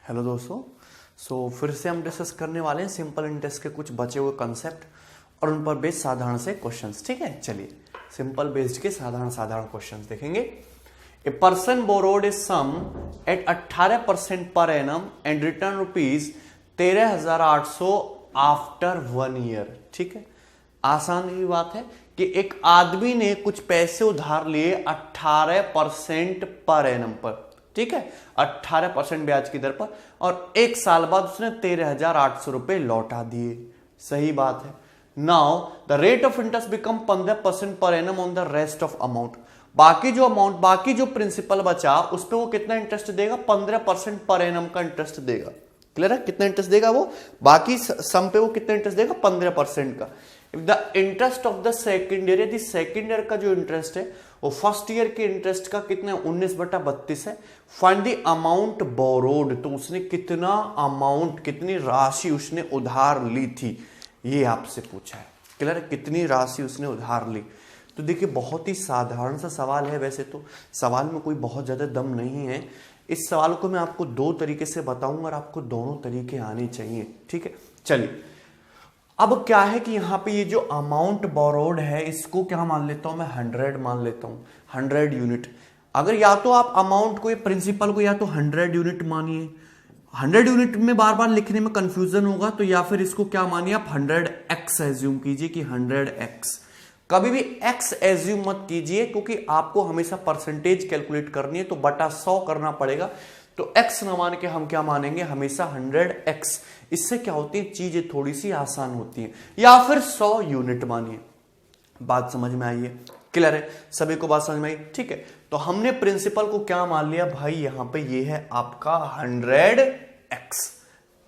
Hello दोस्तों। फिर से हम डिस्कस करने वाले हैं सिंपल इंटरेस्ट के कुछ बचे हुए कंसेप्ट और उन पर बेस्ड साधारण से क्वेश्चंस। ठीक है, चलिए सिंपल बेस्ड के साधारण क्वेश्चंस देखेंगे। A person borrowed a sum at 18% per annum and return rupees 13,800 after 1 year. ठीक है, आसान ही बात है कि एक आदमी ने कुछ पैसे उधार लिए 18% पर एनम पर। ठीक है, 18% ब्याज की दर पर, और एक साल बाद उसने 13,800 रुपए लौटा दिए। सही बात है। Now the rate of interest become 15% per annum on the rest of amount. बाकी जो प्रिंसिपल बचा उस पर वो कितना इंटरेस्ट देगा? 15% पर एनम का इंटरेस्ट देगा। क्लियर है? कितना इंटरेस्ट देगा वो? बाकी सम पे वो कितना इंटरेस्ट देगा? 15% का। If the interest of the second year, यदि सेकेंड ईयर का जो इंटरेस्ट है वो फर्स्ट ईयर के इंटरेस्ट का कितना 19/32 है। फाइंड द अमाउंट बोरोड, तो उसने कितना अमाउंट, कितनी राशि उसने उधार ली थी, ये आपसे पूछा है। क्लियर है? कितनी राशि उसने उधार ली। तो देखिए बहुत ही साधारण सा सवाल है। वैसे तो सवाल में कोई बहुत ज्यादा दम नहीं है। इस सवाल को मैं आपको दो तरीके से बताऊंगा और आपको दोनों तरीके आने चाहिए। ठीक है, चलिए अब क्या है कि यहां पे ये जो अमाउंट बोरोड है इसको क्या मान लेता हूं मैं? 100 मान लेता हूं, 100 यूनिट। अगर या तो आप अमाउंट को, प्रिंसिपल को या तो 100 यूनिट मानिए, 100 यूनिट में बार बार लिखने में कंफ्यूजन होगा, तो या फिर इसको क्या मानिए आप 100x एज्यूम कीजिए कि 100x। कभी भी x एज्यूम मत कीजिए क्योंकि आपको हमेशा परसेंटेज कैलकुलेट करनी है, तो बटा 100 करना पड़ेगा। तो x न मान के हम क्या मानेंगे? हमेशा 100x। इससे क्या होती है, चीजें थोड़ी सी आसान होती हैं। या फिर 100 यूनिट मानिए। बात समझ में आई है? क्लियर है? सभी को बात समझ में आई? ठीक है, तो हमने प्रिंसिपल को क्या मान लिया भाई? यहां पे ये है आपका 100x।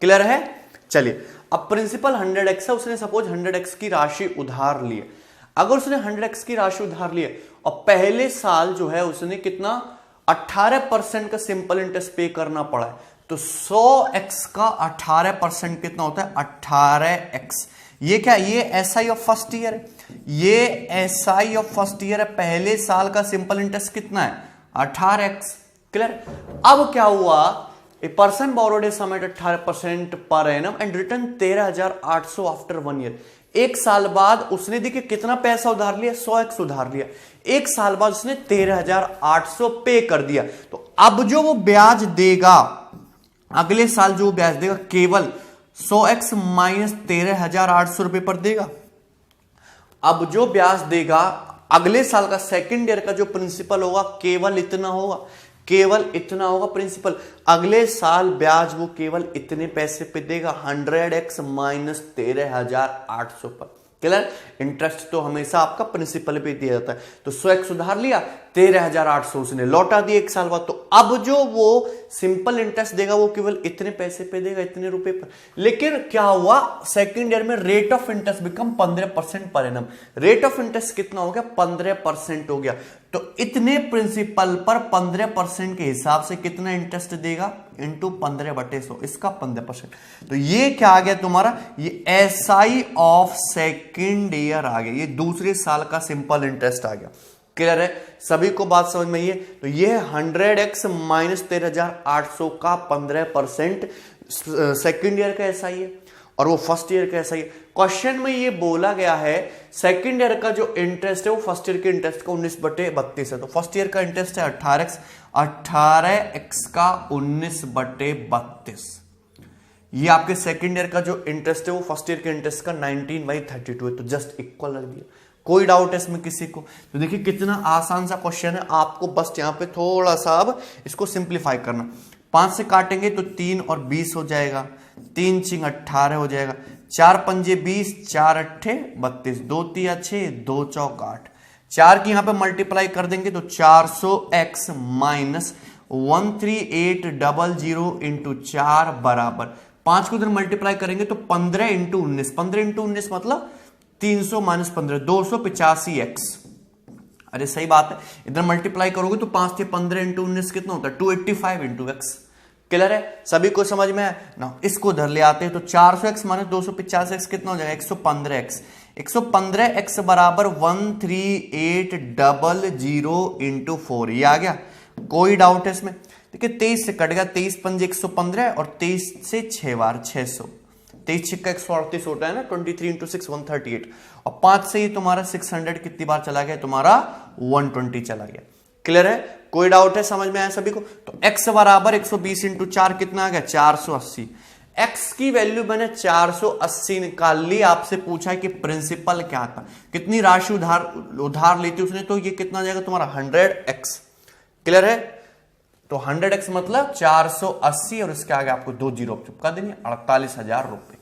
क्लियर है? चलिए अब प्रिंसिपल 100x है, उसने सपोज 100x की राशि उधार ली है। अगर उसने 100x की राशि उधार ली है और पहले साल जो है उसने कितना 18% का सिंपल इंटरेस्ट पे करना पड़ा है, तो 100x का 18% कितना होता है? 18x। ये क्या? ये एसआई ऑफ फर्स्ट ईयर है। ये एसआई ऑफ फर्स्ट ईयर है। पहले साल का सिंपल इंटरेस्ट कितना है? 18x। क्लियर? अब क्या हुआ? A person borrowed a sum at 18% per annum and return 13,800 after 1 year. एक साल बाद उसने देखिए कितना पैसा उधार लिया? 100x उधार लिया। एक साल बाद उसने 13,800 पे कर दिया। तो अब जो वो ब्याज देगा, अगले साल जो ब्याज देगा केवल 100x माइनस 13,800 रुपए पर देगा। अब जो ब्याज देगा अगले साल का सेकेंड ईयर का जो प्रिंसिपल होगा केवल इतना होगा, केवल इतना होगा प्रिंसिपल। अगले साल ब्याज वो केवल इतने पैसे पे देगा, 100x माइनस 13,800 पर। क्लियर? इंटरेस्ट तो हमेशा आपका प्रिंसिपल पे दिया जाता है। तो 100x उधार लिया, 13,800 उसने लौटा दिया एक साल बाद। तो अब जो वो सिंपल इंटरेस्ट देगा वो केवल इतने पैसे पे देगा, इतने रुपए पर। लेकिन क्या हुआ? सेकंड ईयर में rate of interest become 15% per annum. Rate of interest कितना हो गया? 15% हो गया। तो इतने प्रिंसिपल पर 15% के हिसाब से कितना इंटरेस्ट देगा? इंटू 15/100, इसका 15%। तो ये क्या आ गया तुम्हारा? ये एसआई ऑफ सेकेंड ईयर आ गया। ये दूसरे साल का सिंपल इंटरेस्ट आ गया। क्लियर है? सभी को बात समझ में आई है? तो ये 100x माइनस 13,800 का 15% सेकेंड ईयर का एसआई है और वो फर्स्ट ईयर का एसआई है। क्वेश्चन में ये बोला गया है सेकेंड ईयर का जो इंटरेस्ट है वो फर्स्ट ईयर के इंटरेस्ट का 19/32 है। तो फर्स्ट ईयर का इंटरेस्ट है 18x, 18x का 19/32। ये आपके सेकेंड ईयर का जो इंटरेस्ट है वो फर्स्ट ईयर के इंटरेस्ट का 19/32 है। तो जस्ट इक्वल रख दिया। कोई डाउट है इसमें किसी को? तो देखिए कितना आसान सा क्वेश्चन है। आपको बस यहां पे थोड़ा सा अब इसको सिंप्लीफाई करना। 5 से काटेंगे तो 3 और 20 हो जाएगा, 3 × 18 हो जाएगा, 4 पंजे 20, 4 अट्ठे 32, 2 तिया 6, 2 चौक 8। 4 की यहां पे मल्टीप्लाई कर देंगे तो 400x माइनस 13800 इंटू 4 बराबर 5 को इधर मल्टीप्लाई करेंगे तो 15 × 19, 15 × 19 मतलब 300 माइनस 15, 285x। अरे सही बात है, इधर मल्टीप्लाई करोगे तो 5 से 15 × 19 कितना होता है? 285 × x। क्लियर है? सभी को समझ में है ना? इसको इधर ले आते हैं तो 400x माइनस 285x कितना हो जाएगा? 115x। 115x बराबर 13800 × 4। ये आ गया। कोई डाउट है इसमें? देखिए 23 से कट गया, 23 पंजे 115 और 23 से 6 बार 600, 23 छिक्का 138 होता है ना, 23 इंटू 6 138, और 5 से ही तुम्हारा 600 कितनी बार चला गया, तुम्हारा 120 चला गया। क्लियर है, कोई डाउट है, समझ में आया सभी को? तो x बराबर 120 इंटू 4 कितना आ गया, 480। x की वैल्यू मैंने 480 निकाल ली, आपसे पूछा है कि प्रिंसिपल क्या था, कितनी राशि उधार लेती उसने, तो ये कितना जाएगा तुम्हारा 100x। क्लियर है, तो 100x मतलब 480 और इसके आगे आपको 2 जीरो चिपका देंगे, 48,000 रुपए।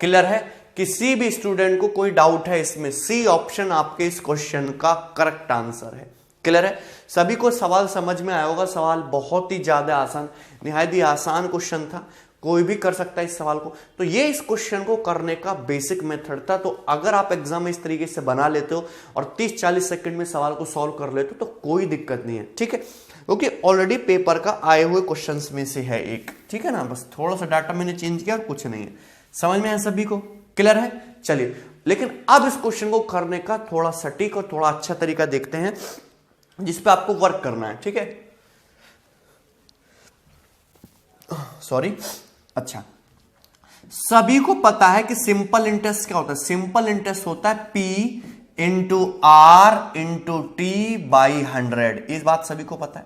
क्लियर है, किसी भी स्टूडेंट को कोई डाउट है इसमें, सी ऑप्शन आपके इस क्वेश्चन का करेक्ट आंसर है। क्लियर है, सभी को सवाल समझ में आया होगा, सवाल बहुत ही ज्यादा आसान, निहायत ही आसान क्वेश्चन था, कोई भी कर सकता है इस सवाल को। तो ये इस क्वेश्चन को करने का बेसिक मेथड था। तो अगर आप एग्जाम में इस तरीके से बना लेते हो और 30-40 सेकंड में सवाल को सॉल्व कर लेते हो तो कोई दिक्कत नहीं है, ठीक है, क्योंकि ऑलरेडी पेपर का आए हुए क्वेश्चंस में से है एक, ठीक है ना, बस थोड़ा सा डाटा मैंने चेंज किया और कुछ नहीं है। समझ में आया सभी को? क्लियर है, चलिए, लेकिन अब इस क्वेश्चन को करने का थोड़ा सटीक और थोड़ा अच्छा तरीका देखते हैं जिसपे आपको वर्क करना है, ठीक है, सॉरी। अच्छा, सभी को पता है कि सिंपल इंटरेस्ट क्या होता है, सिंपल इंटरेस्ट होता है P into R into T by 100, इस बात सभी को पता है।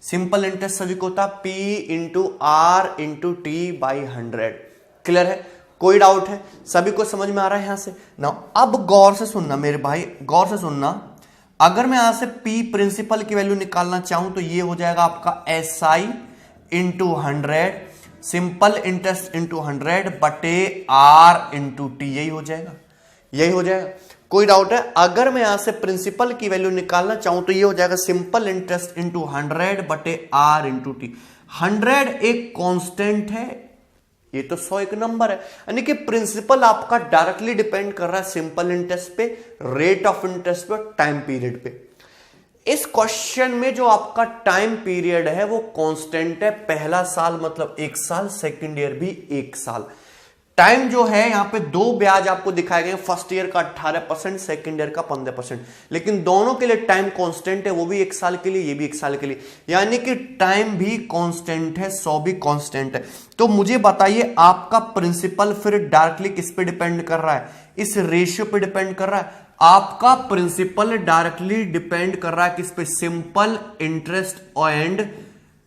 सिंपल इंटरेस्ट सभी को होता है P into R into T by 100। Clear है, कोई डाउट है, सभी को समझ में आ रहा है यहां से ना? अब गौर से सुनना मेरे भाई, गौर से सुनना, अगर मैं यहां से P प्रिंसिपल की वैल्यू निकालना चाहूं तो ये हो जाएगा आपका SI into 100, simple interest into 100 बटे R इंटू टी, यही हो जाएगा, यही हो जाएगा। कोई डाउट है? अगर मैं यहां से प्रिंसिपल की वैल्यू निकालना चाहूं तो ये हो जाएगा सिंपल इंटरेस्ट इंटू 100 बटे R इंटू टी। 100 एक कांस्टेंट है, ये तो 100 एक नंबर है, यानी कि प्रिंसिपल आपका डायरेक्टली डिपेंड कर रहा है सिंपल इंटरेस्ट पे, रेट ऑफ इंटरेस्ट पे, टाइम पीरियड पे। इस क्वेश्चन में जो आपका टाइम पीरियड है वो कांस्टेंट है, पहला साल मतलब 1 साल, सेकंड ईयर भी 1 साल। टाइम जो है यहां पे 2 ब्याज आपको दिखाए गए, फर्स्ट ईयर का 18%, सेकंड ईयर का 15%, लेकिन दोनों के लिए टाइम कांस्टेंट है, वो भी 1 साल के लिए, ये भी 1 साल के लिए, यानी कि टाइम भी कांस्टेंट है, 100 भी कांस्टेंट है। तो मुझे बताइए आपका प्रिंसिपल फिर डायरेक्टली किस पे डिपेंड कर रहा है, इस रेशियो पे डिपेंड कर रहा है। आपका प्रिंसिपल डायरेक्टली डिपेंड कर रहा है किस पे, simple interest and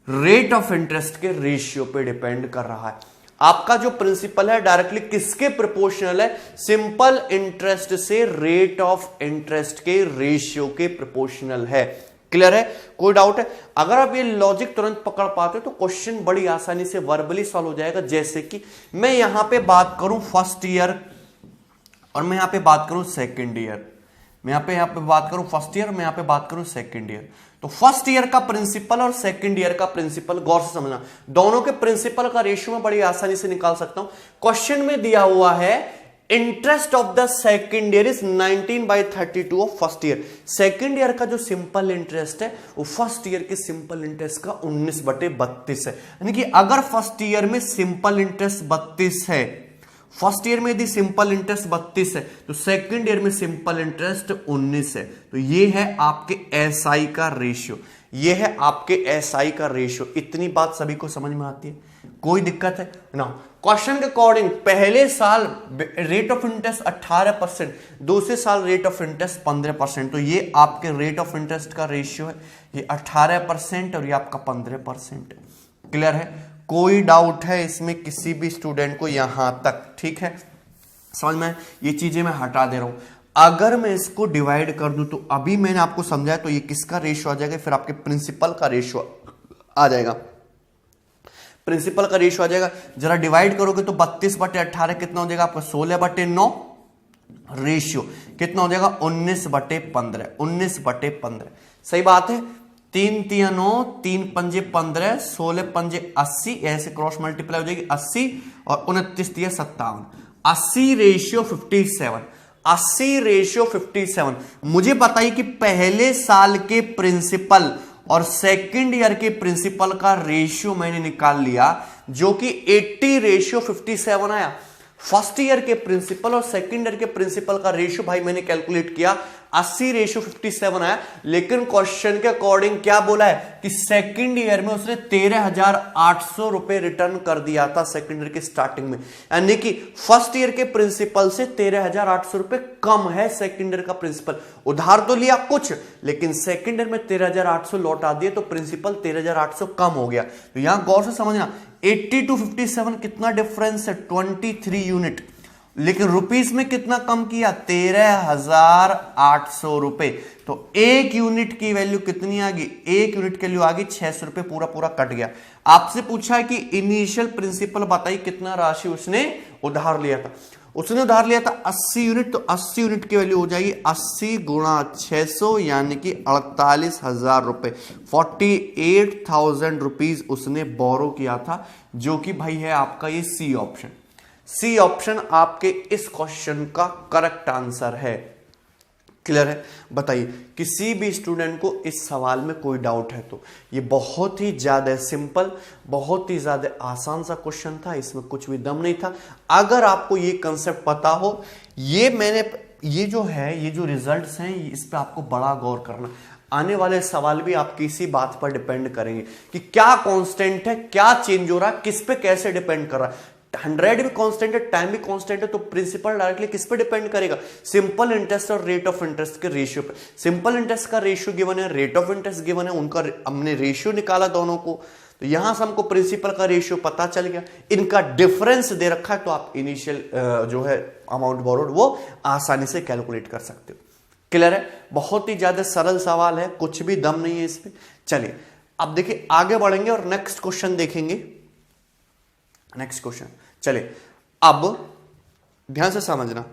rate of interest के रेशियो पे डिपेंड कर रहा है। आपका जो प्रिंसिपल है डायरेक्टली किसके प्रोपोर्शनल है, सिंपल इंटरेस्ट से रेट ऑफ इंटरेस्ट के रेशियो के प्रोपोर्शनल है। क्लियर है, कोई डाउट है? अगर आप ये लॉजिक तुरंत पकड़ पाते हो तो क्वेश्चन बड़ी आसानी से वर्बली सॉल्व हो जाएगा। जैसे कि मैं यहां पे बात करूं फर्स्ट ईयर और मैं यहां पे बात करूं सेकंड ईयर, मैं यहां पे बात करूं फर्स्ट ईयर, मैं यहां पे बात करूं सेकंड ईयर, तो फर्स्ट ईयर का प्रिंसिपल और सेकंड ईयर का प्रिंसिपल गौर से समझना, दोनों के प्रिंसिपल का रेशियो में बड़ी आसानी से निकाल सकता हूं। क्वेश्चन में दिया हुआ है interest of the second year is 19/32 of first year. Second year का जो सिंपल इंटरेस्ट है वो फर्स्ट ईयर के सिंपल इंटरेस्ट का 19/32 है, यानी कि अगर फर्स्ट ईयर में सिंपल इंटरेस्ट 32 है, फर्स्ट ईयर में यदि सिंपल इंटरेस्ट 32 है तो सेकंड ईयर में सिंपल इंटरेस्ट 19 है। तो ये है आपके एसआई का रेशियो, ये है आपके एसआई का रेशियो। इतनी बात सभी को समझ में आती है, कोई दिक्कत है ना? क्वेश्चन के अकॉर्डिंग पहले साल रेट ऑफ इंटरेस्ट 18%, दूसरे साल रेट ऑफ इंटरेस्ट 15%, तो ये आपके रेट ऑफ इंटरेस्ट का रेशियो है, ये 18% और ये आपका 15%। क्लियर है, कोई डाउट है इसमें किसी भी स्टूडेंट को यहां तक? ठीक है, समझ में? ये चीजें मैं हटा दे रहा हूं। अगर मैं इसको डिवाइड कर दूं तो अभी मैंने आपको समझाया, तो ये किसका रेशियो आ जाएगा, फिर आपके प्रिंसिपल का रेशियो आ जाएगा, प्रिंसिपल का रेशियो आ जाएगा। जरा डिवाइड करोगे तो 32/18 कितना हो जाएगा आपका, 16/9, रेशियो कितना हो जाएगा 19/15, 19/15। सही बात है, 3 3 9, 3 पंजे 15, 16 पंजे 80, ऐसे क्रॉस मल्टीप्लाई हो जाएगी 80 और 29 दिया 57, 80 रेशियो 57, 80 रेशियो 57। मुझे बताइए कि पहले साल के प्रिंसिपल और सेकंड ईयर के प्रिंसिपल का रेशियो मैंने निकाल लिया जो कि 80 रेशियो 57 आया। फर्स्ट ईयर के प्रिंसिपल और सेकंड ईयर के प्रिंसिपल का रेशियो भाई मैंने कैलकुलेट किया 80:57 आया, लेकिन क्वेश्चन के अकॉर्डिंग क्या बोला है कि सेकंड ईयर में उसने 13,800 रुपए रिटर्न कर दिया था सेकंड ईयर के स्टार्टिंग में, यानी कि फर्स्ट ईयर के प्रिंसिपल से 13,800 रुपए कम है सेकंड ईयर का प्रिंसिपल। उधार तो लिया कुछ, लेकिन सेकंड ईयर में 13,800 लौटा दिए, तो प्रिंसिपल 13,800 कम हो गया। तो यहां गौर से समझना 80 to 57 कितना डिफरेंस है, 23 यूनिट, लेकिन रुपीस में कितना कम किया, 13,800 रुपए। तो एक यूनिट की वैल्यू कितनी आ गई, एक यूनिट की वैल्यू आ गई 600 रुपए, पूरा पूरा कट गया। आपसे पूछा है कि इनिशियल प्रिंसिपल बताइए कितना राशि उसने उधार लिया था। उसने उधार लिया था 80 यूनिट, तो 80 यूनिट की वैल्यू हो जाएगी 80 गुणा 600 यानी कि 48,000 रुपए, 48,000 रुपीज उसने बोरो किया था, जो कि भाई है आपका ये सी ऑप्शन। सी ऑप्शन आपके इस क्वेश्चन का करेक्ट आंसर है। क्लियर है? बताइए किसी भी स्टूडेंट को इस सवाल में कोई डाउट है तो ये बहुत ही ज्यादा सिंपल, बहुत ही ज्यादा आसान सा क्वेश्चन था, इसमें कुछ भी दम नहीं था। अगर आपको ये कंसेप्ट पता हो, ये जो रिजल्ट्स हैं इस पे आपको बड़ा गौर करना। आने वाले सवाल भी आपकी इसी बात पर डिपेंड करेंगे कि क्या कांस्टेंट है, क्या चेंज हो रहा है, किस पे कैसे डिपेंड कर रहा है। 100 भी कांस्टेंट है, टाइम भी कांस्टेंट है, तो प्रिंसिपल डायरेक्टली किस पे डिपेंड करेगा, सिंपल इंटरेस्ट और रेट ऑफ इंटरेस्ट के रेशियो पे। सिंपल इंटरेस्ट का रेशियो गिवन है, रेट ऑफ इंटरेस्ट गिवन है, उनका हमने रेशियो निकाला दोनों को, तो यहां से हमको प्रिंसिपल का रेशियो पता चल गया, इनका डिफरेंस दे रखा है, तो आप इनिशियल जो है अमाउंट बोरोड वो आसानी से कैलकुलेट कर सकते हो। क्लियर है? बहुत ही ज्यादा सरल सवाल है, कुछ भी दम नहीं है इसमें। चलिए अब देखिए आगे बढ़ेंगे और नेक्स्ट क्वेश्चन देखेंगे। नेक्स्ट क्वेश्चन चलिए, अब ध्यान से समझना,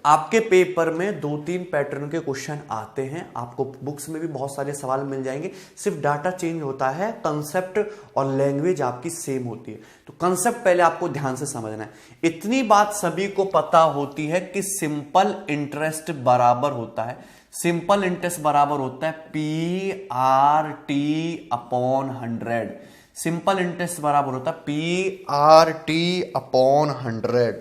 आपके पेपर में 2-3 पैटर्न के क्वेश्चन आते हैं, आपको बुक्स में भी बहुत सारे सवाल मिल जाएंगे, सिर्फ डाटा चेंज होता है, कंसेप्ट और लैंग्वेज आपकी सेम होती है। तो कंसेप्ट पहले आपको ध्यान से समझना है। इतनी बात सभी को पता होती है कि सिंपल इंटरेस्ट बराबर होता है, सिंपल इंटरेस्ट बराबर होता है PRT/100। सिंपल इंटरेस्ट बराबर होता है PRT/100।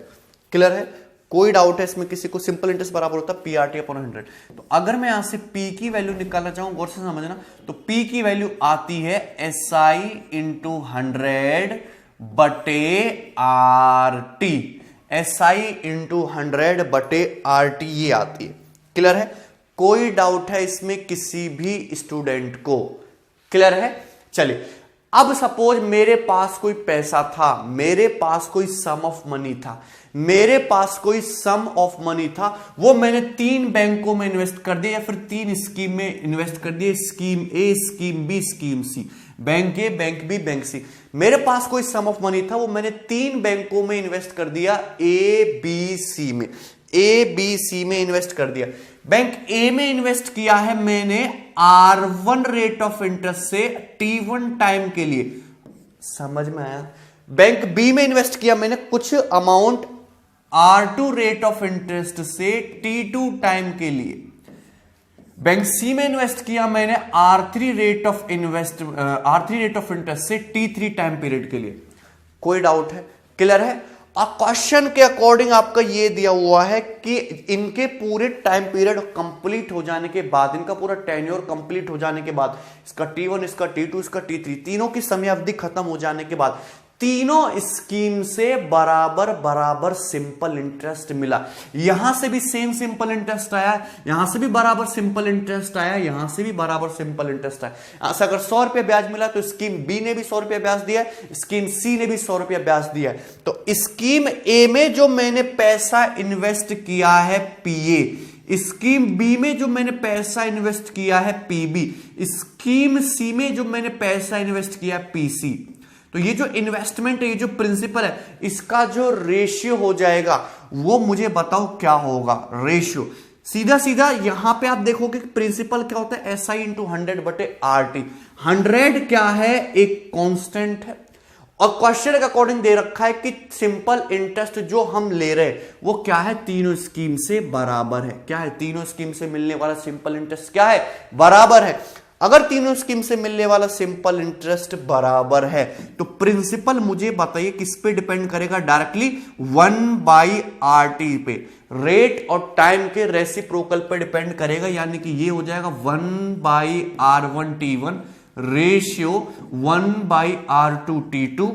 क्लियर है? कोई डाउट है इसमें किसी को? सिंपल इंटरेस्ट बराबर होता है PRT/100। तो अगर मैं यहां से P की वैल्यू निकालना चाहूं, गौर से समझना, तो P की वैल्यू आती है SI × 100 बटे RT। SI × 100 बटे RT ये आती है। क्लियर है? कोई डाउट है इसमें किसी भी स्टूडेंट को? क्लियर है? चलिए अब सपोज मेरे पास कोई पैसा था, मेरे पास कोई सम ऑफ मनी था, मेरे पास कोई सम ऑफ मनी था, वो मैंने 3 बैंकों में इन्वेस्ट कर दिया या फिर 3 स्कीम में इन्वेस्ट कर दिया, स्कीम ए, स्कीम बी, स्कीम सी, बैंक ए, बैंक बी, बैंक सी। मेरे पास कोई सम ऑफ मनी था, वो मैंने 3 बैंकों में इन्वेस्ट कर दिया, ए बी सी में, ए बी सी में इन्वेस्ट कर दिया। बैंक ए में इन्वेस्ट किया है मैंने R1 रेट ऑफ इंटरेस्ट से T1 टाइम के लिए, समझ में आया? बैंक बी में इन्वेस्ट किया मैंने कुछ amount R2 rate of interest से T2 टाइम के लिए। बैंक सी में इन्वेस्ट किया मैंने R3 रेट ऑफ इंटरेस्ट से T3 टाइम पीरियड के लिए। कोई डाउट है? क्लियर है? और क्वेश्चन के अकॉर्डिंग आपका ये दिया हुआ है कि इनके पूरे टाइम पीरियड कंप्लीट हो जाने के बाद, इनका पूरा टेन्योर कंप्लीट हो जाने के बाद, इसका T1, इसका T2, इसका T3, तीनों की समयावधि खत्म हो जाने के बाद तीनों स्कीम से बराबर बराबर सिंपल इंटरेस्ट मिला। यहां से भी सेम सिंपल इंटरेस्ट आया, यहां से भी बराबर सिंपल इंटरेस्ट आया, यहां से भी बराबर सिंपल इंटरेस्ट आया। अगर 100 रुपया ब्याज मिला तो स्कीम बी ने भी 100 रुपया ब्याज दिया, स्कीम सी ने भी 100 रुपया ब्याज दिया। तो स्कीम ए में जो मैंने पैसा इन्वेस्ट किया है PA, स्कीम बी में जो मैंने पैसा इन्वेस्ट किया है PB, स्कीम सी में जो मैंने पैसा इन्वेस्ट किया है PC। तो ये जो इन्वेस्टमेंट है, ये जो प्रिंसिपल है, इसका जो रेशियो हो जाएगा वो मुझे बताओ क्या होगा। रेशियो सीधा सीधा यहां पे आप देखोगे प्रिंसिपल क्या होता है, SI × 100 बटे RT। 100 क्या है, एक कांस्टेंट है, और क्वेश्चन के अकॉर्डिंग दे रखा है कि सिंपल इंटरेस्ट जो हम ले रहे हैं वो क्या है, तीनों स्कीम से बराबर है। क्या है? तीनों स्कीम से मिलने वाला सिंपल इंटरेस्ट क्या है, बराबर है। अगर तीनों स्कीम से मिलने वाला सिंपल इंटरेस्ट बराबर है तो प्रिंसिपल मुझे बताइए किस पे डिपेंड करेगा, डायरेक्टली 1/RT पे, रेट और टाइम के रेसिप्रोकल पे डिपेंड करेगा, यानी कि ये हो जाएगा 1/R1T1 ratio 1/R2T2,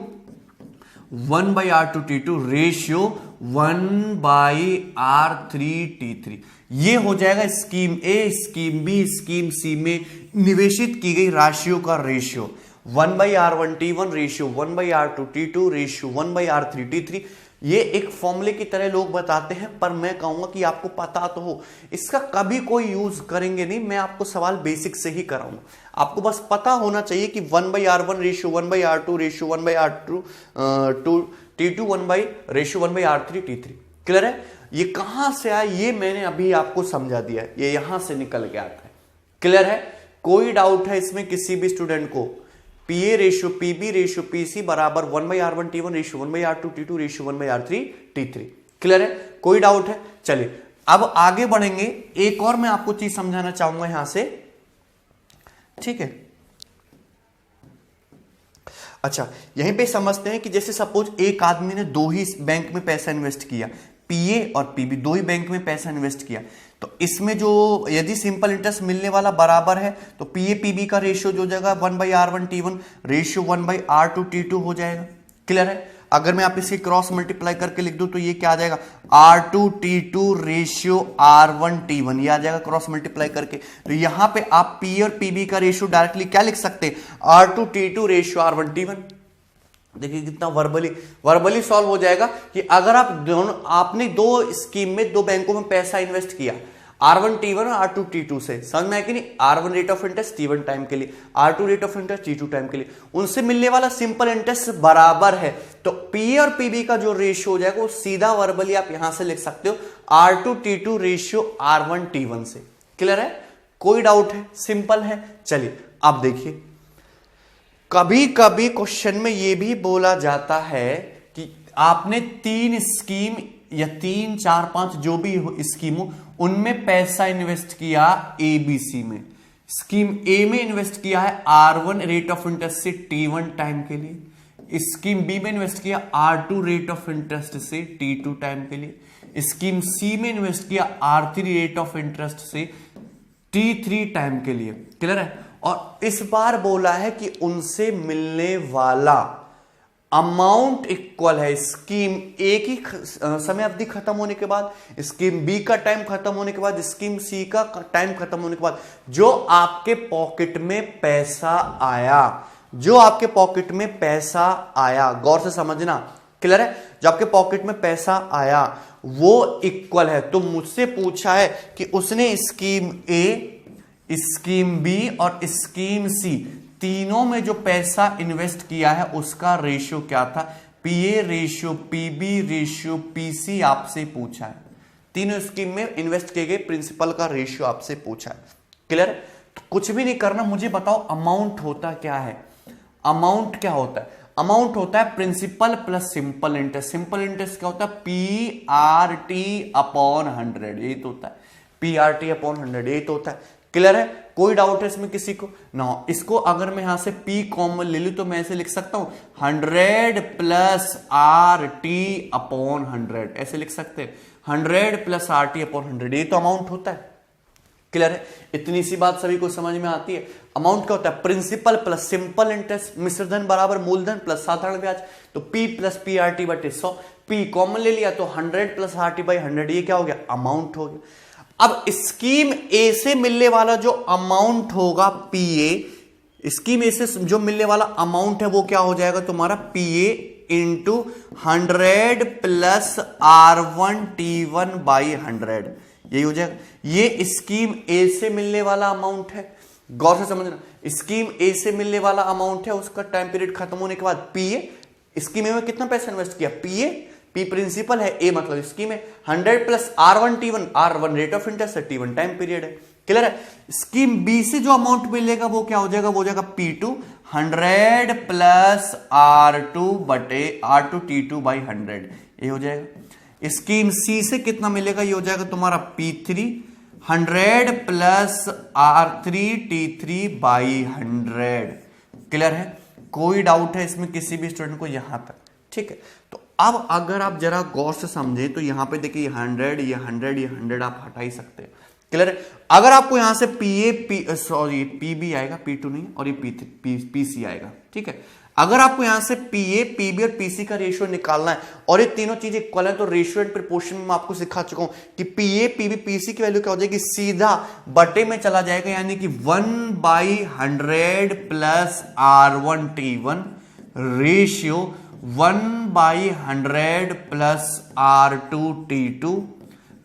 1/R2T2 ratio 1/R3T3। ये हो जाएगा स्कीम ए, स्कीम बी, स्कीम सी में निवेशित की गई राशियों का ratio. 1/R1T1 ratio 1/R2T2 ratio 1/R3T3। ये एक फॉर्मूले की तरह लोग बताते हैं, पर मैं कहूंगा कि आपको पता तो हो, इसका कभी कोई यूज करेंगे नहीं, मैं आपको सवाल बेसिक से ही कराऊंगा। आपको बस पता होना चाहिए कि 1/R1 ratio 1/R2 ratio 1/R2T2 ratio 1/R3T3। Clear है? ये कहां से आया ये मैंने अभी आपको समझा दिया है, ये यहां से निकल के आता है। क्लियर है? कोई डाउट है इसमें किसी भी स्टूडेंट को? पीए रेशियो पीबी रेशियो पीसी बराबर 1/R1T1 ratio 1/R2T2 ratio 1/R3T3। Clear है? कोई डाउट है? चलिए अब आगे बढ़ेंगे। एक और मैं आपको चीज समझाना चाहूंगा यहां से, ठीक है? अच्छा, यहीं पे समझते हैं कि जैसे सपोज एक आदमी ने दो ही बैंक में पैसा इन्वेस्ट किया, पीए और पीबी, दो ही बैंक में पैसा इन्वेस्ट किया, तो इसमें जो यदि सिंपल इंटरेस्ट मिलने वाला बराबर है तो पीए पीबी का रेशियो जो जाएगा 1/R1T1 रेशियो 1/R2T2 हो जाएगा। क्लियर है? अगर मैं आप इसे क्रॉस मल्टीप्लाई करके लिख दूं तो ये क्या आ जाएगा, R2T2 रेशियो R1T1, ये आ जाएगा क्रॉस मल्टीप्लाई करके। तो यहां पे आप पी और पीबी का रेशियो डायरेक्टली क्या लिख सकते हैं, R2T2 रेशियो R1T1। देखिए कितना वर्बली सॉल्व हो जाएगा कि अगर आपने दो स्कीम में, दो बैंकों में पैसा इन्वेस्ट किया, R1T1 और R2T2 से, समझ में आया कि नहीं? R1 rate of interest T1 time के लिए, R2 rate of interest T2 time के लिए, उनसे मिलने वाला सिंपल इंटरेस्ट बराबर है, तो पी और पीबी का जो रेशियो हो जाएगा वो सीधा वर्बली आप यहां से लिख सकते हो R2T2 रेशियो R1T1 से। क्लियर है? कोई डाउट है? सिंपल है। चलिए अब देखिए, कभी कभी क्वेश्चन में यह भी बोला जाता है कि आपने तीन स्कीम या 3, 4, 5 जो भी स्कीम हो उनमें पैसा इन्वेस्ट किया एबीसी में। स्कीम ए में इन्वेस्ट किया है R1 रेट ऑफ इंटरेस्ट से T1 टाइम के लिए, स्कीम बी में इन्वेस्ट किया R2 रेट ऑफ इंटरेस्ट से T2 टाइम के लिए, स्कीम सी में इन्वेस्ट किया R3 रेट ऑफ इंटरेस्ट से T3 टाइम के लिए। क्लियर है? और इस बार बोला है कि उनसे मिलने वाला अमाउंट इक्वल है स्कीम ए की समय अवधि खत्म होने के बाद, स्कीम बी का टाइम खत्म होने के बाद, स्कीम सी का टाइम खत्म होने के बाद जो आपके पॉकेट में पैसा आया, जो आपके पॉकेट में पैसा आया, गौर से समझना। क्लियर है? जो आपके पॉकेट में पैसा आया वो इक्वल है। तो मुझसे पूछा है कि उसने स्कीम ए, स्कीम बी और स्कीम सी तीनों में जो पैसा इन्वेस्ट किया है उसका रेशियो क्या था, पीए रेशियो पीबी रेशियो पीसी आपसे पूछा है। तीनों स्कीम में इन्वेस्ट किए गए प्रिंसिपल का रेशियो आपसे पूछा है। क्लियर? तो कुछ भी नहीं करना, मुझे बताओ अमाउंट होता क्या है? अमाउंट क्या होता है? अमाउंट होता है principal plus simple interest. Simple interest क्या होता है, PRT अपॉन 100, यही तो होता है, PRT अपॉन 100, यही तो होता है। क्लियर है? कोई डाउट है इसमें किसी को? ना। इसको अगर मैं यहां से P कॉमन ले लूं तो मैं ऐसे लिख सकता हूं 100 प्लस RT अपॉन 100, ऐसे लिख सकते हैं 100 प्लस RT अपॉन 100, ये तो अमाउंट होता है। क्लियर है? इतनी सी बात सभी को समझ में आती है। अमाउंट क्या होता है, प्रिंसिपल प्लस सिंपल इंटरेस्ट, मिश्रधन बराबर मूलधन प्लस साधारण ब्याज, तो P प्लस PRT बटे 100, P कॉमन ले लिया तो 100 प्लस RT बाई 100, ये क्या हो गया, अमाउंट हो गया। अब स्कीम ए से मिलने वाला जो अमाउंट होगा पीए, स्कीम ए से जो मिलने वाला अमाउंट है वो क्या हो जाएगा तुम्हारा, पीए इंटू 100 प्लस R1T1 बाई 100, यही हो जाएगा। ये स्कीम ए से मिलने वाला अमाउंट है, गौर से समझना। स्कीम ए से मिलने वाला अमाउंट है, उसका टाइम पीरियड खत्म होने के बाद पीए, स्कीम ए में कितना पैसा इन्वेस्ट किया, पीए, पी प्रिंसिपल है, ए मतलब स्कीम है, 100 plus R1T1, R1 rate of interest है, T1 टाइम पीरियड है। क्लियर है? स्कीम बी से जो अमाउंट मिलेगा वो क्या हो जाएगा, वो हो जाएगा P2, 100 प्लस R2 बटे R2T2 बाई 100, ये हो जाएगा। स्कीम सी से कितना मिलेगा, ये हो जाएगा तुम्हारा P3, 100 प्लस R3T3/100। क्लियर है? कोई डाउट है इसमें किसी भी स्टूडेंट को यहां तक? ठीक है, तो अब अगर आप जरा गौर से समझे तो यहां पे देखिए 100, ये 100, ये 100 आप हटा ही सकते हैं। क्लियर है? अगर आपको यहां से पीबी आएगा, P2 नहीं, और ये पीसी आएगा। ठीक है, अगर आपको यहां से पीए, पीबी और पीसी का रेशियो निकालना है और ये तीनों चीज इक्वल है, तो रेशियो एंड प्रोपोर्शन में मैं आपको सिखा चुका हूं कि पीए, पीबी, पीसी की वैल्यू क्या हो जाएगी, सीधा बटे में चला जाएगा, यानी कि 1/100 plus R1T1 ratio 1/100 plus R2T2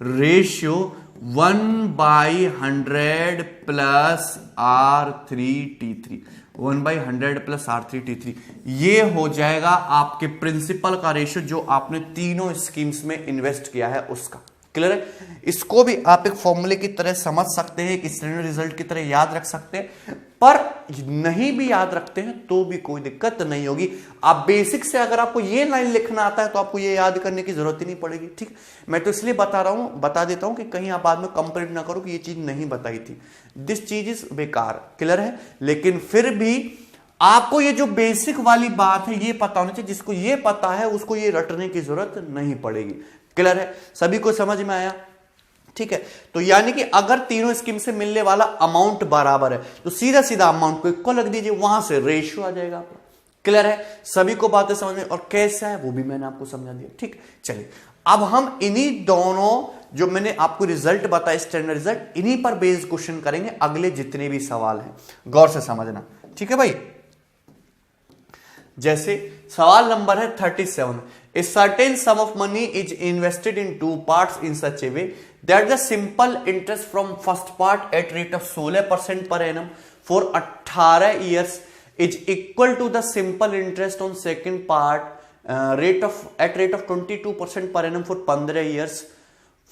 ratio 1/100 plus R3T3, 1/100 plus R3T3। ये हो जाएगा आपके प्रिंसिपल का रेशियो जो आपने तीनों स्कीम्स में इन्वेस्ट किया है उसका। क्लियर है? इसको भी आप एक फॉर्मूले की तरह समझ सकते हैं, एक स्टैंडर्ड रिजल्ट की तरह याद रख सकते हैं, पर नहीं भी याद रखते हैं तो भी कोई दिक्कत नहीं होगी। आप बेसिक से अगर आपको ये लाइन लिखना आता है तो आपको ये याद करने की जरूरत ही नहीं पड़ेगी। ठीक, मैं तो इसलिए बता देता हूं कि कहीं आप बाद में कंप्लेंट ना करो कि ये चीज नहीं बताई थी, दिस चीज इज बेकार। क्लियर है? लेकिन फिर भी आपको ये जो बेसिक वाली बात है ये पता होनी चाहिए, जिसको ये पता है उसको ये रटने की जरूरत नहीं पड़ेगी। क्लियर है? सभी को समझ में आया? ठीक है, तो यानी कि अगर तीनों स्कीम से मिलने वाला अमाउंट बराबर है तो सीधा सीधा अमाउंट को इक्वल रख दीजिए, वहां से रेशियो आ जाएगा आपका। क्लियर है? सभी को बातें समझ में, और कैसा है वो भी मैंने आपको समझा दिया। ठीक, चलिए अब हम इन्हीं दोनों जो मैंने आपको रिजल्ट बताया स्टैंडर्ड रिजल्ट, इन्हीं पर बेस्ड क्वेश्चन करेंगे अगले जितने भी सवाल हैं, गौर से समझना। ठीक है भाई, जैसे सवाल नंबर है 37, A certain sum of money is invested in two parts in such a way that the simple interest from first part at rate of 16% per annum for 18 years is equal to the simple interest on second part rate of 22% per annum for 15 years.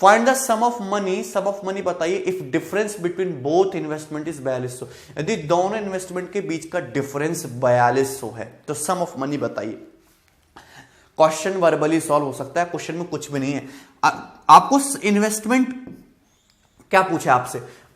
Find the sum of money बताइए if difference between both investment is 4200। यदि दोनों investment के बीच का difference 4200 है तो सम of money बताइए। Question verbally solve हो सकता है, क्वेश्चन में कुछ भी नहीं है। आपको इन्वेस्टमेंट क्या पूछा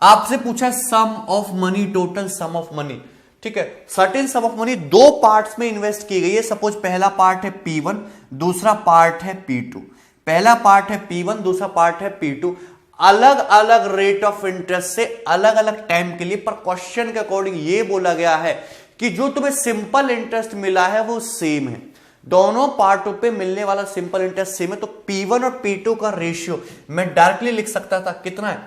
आपसे पूछा sum of money, total sum of money. ठीक है, सर्टेन सम ऑफ मनी दो पार्ट्स में इन्वेस्ट की गई है। सपोज पहला पार्ट है P1, दूसरा पार्ट है P2। पहला पार्ट है P1, दूसरा पार्ट है P2। अलग अलग रेट ऑफ इंटरेस्ट से अलग अलग टाइम के लिए, पर क्वेश्चन के अकॉर्डिंग ये बोला गया है कि जो तुम्हें सिंपल इंटरेस्ट मिला है वो सेम है, दोनों पार्टों पे मिलने वाला सिंपल इंटरेस्ट सेम है। तो P1 और P2 का रेशियो मैं डायरेक्टली लिख सकता था, कितना है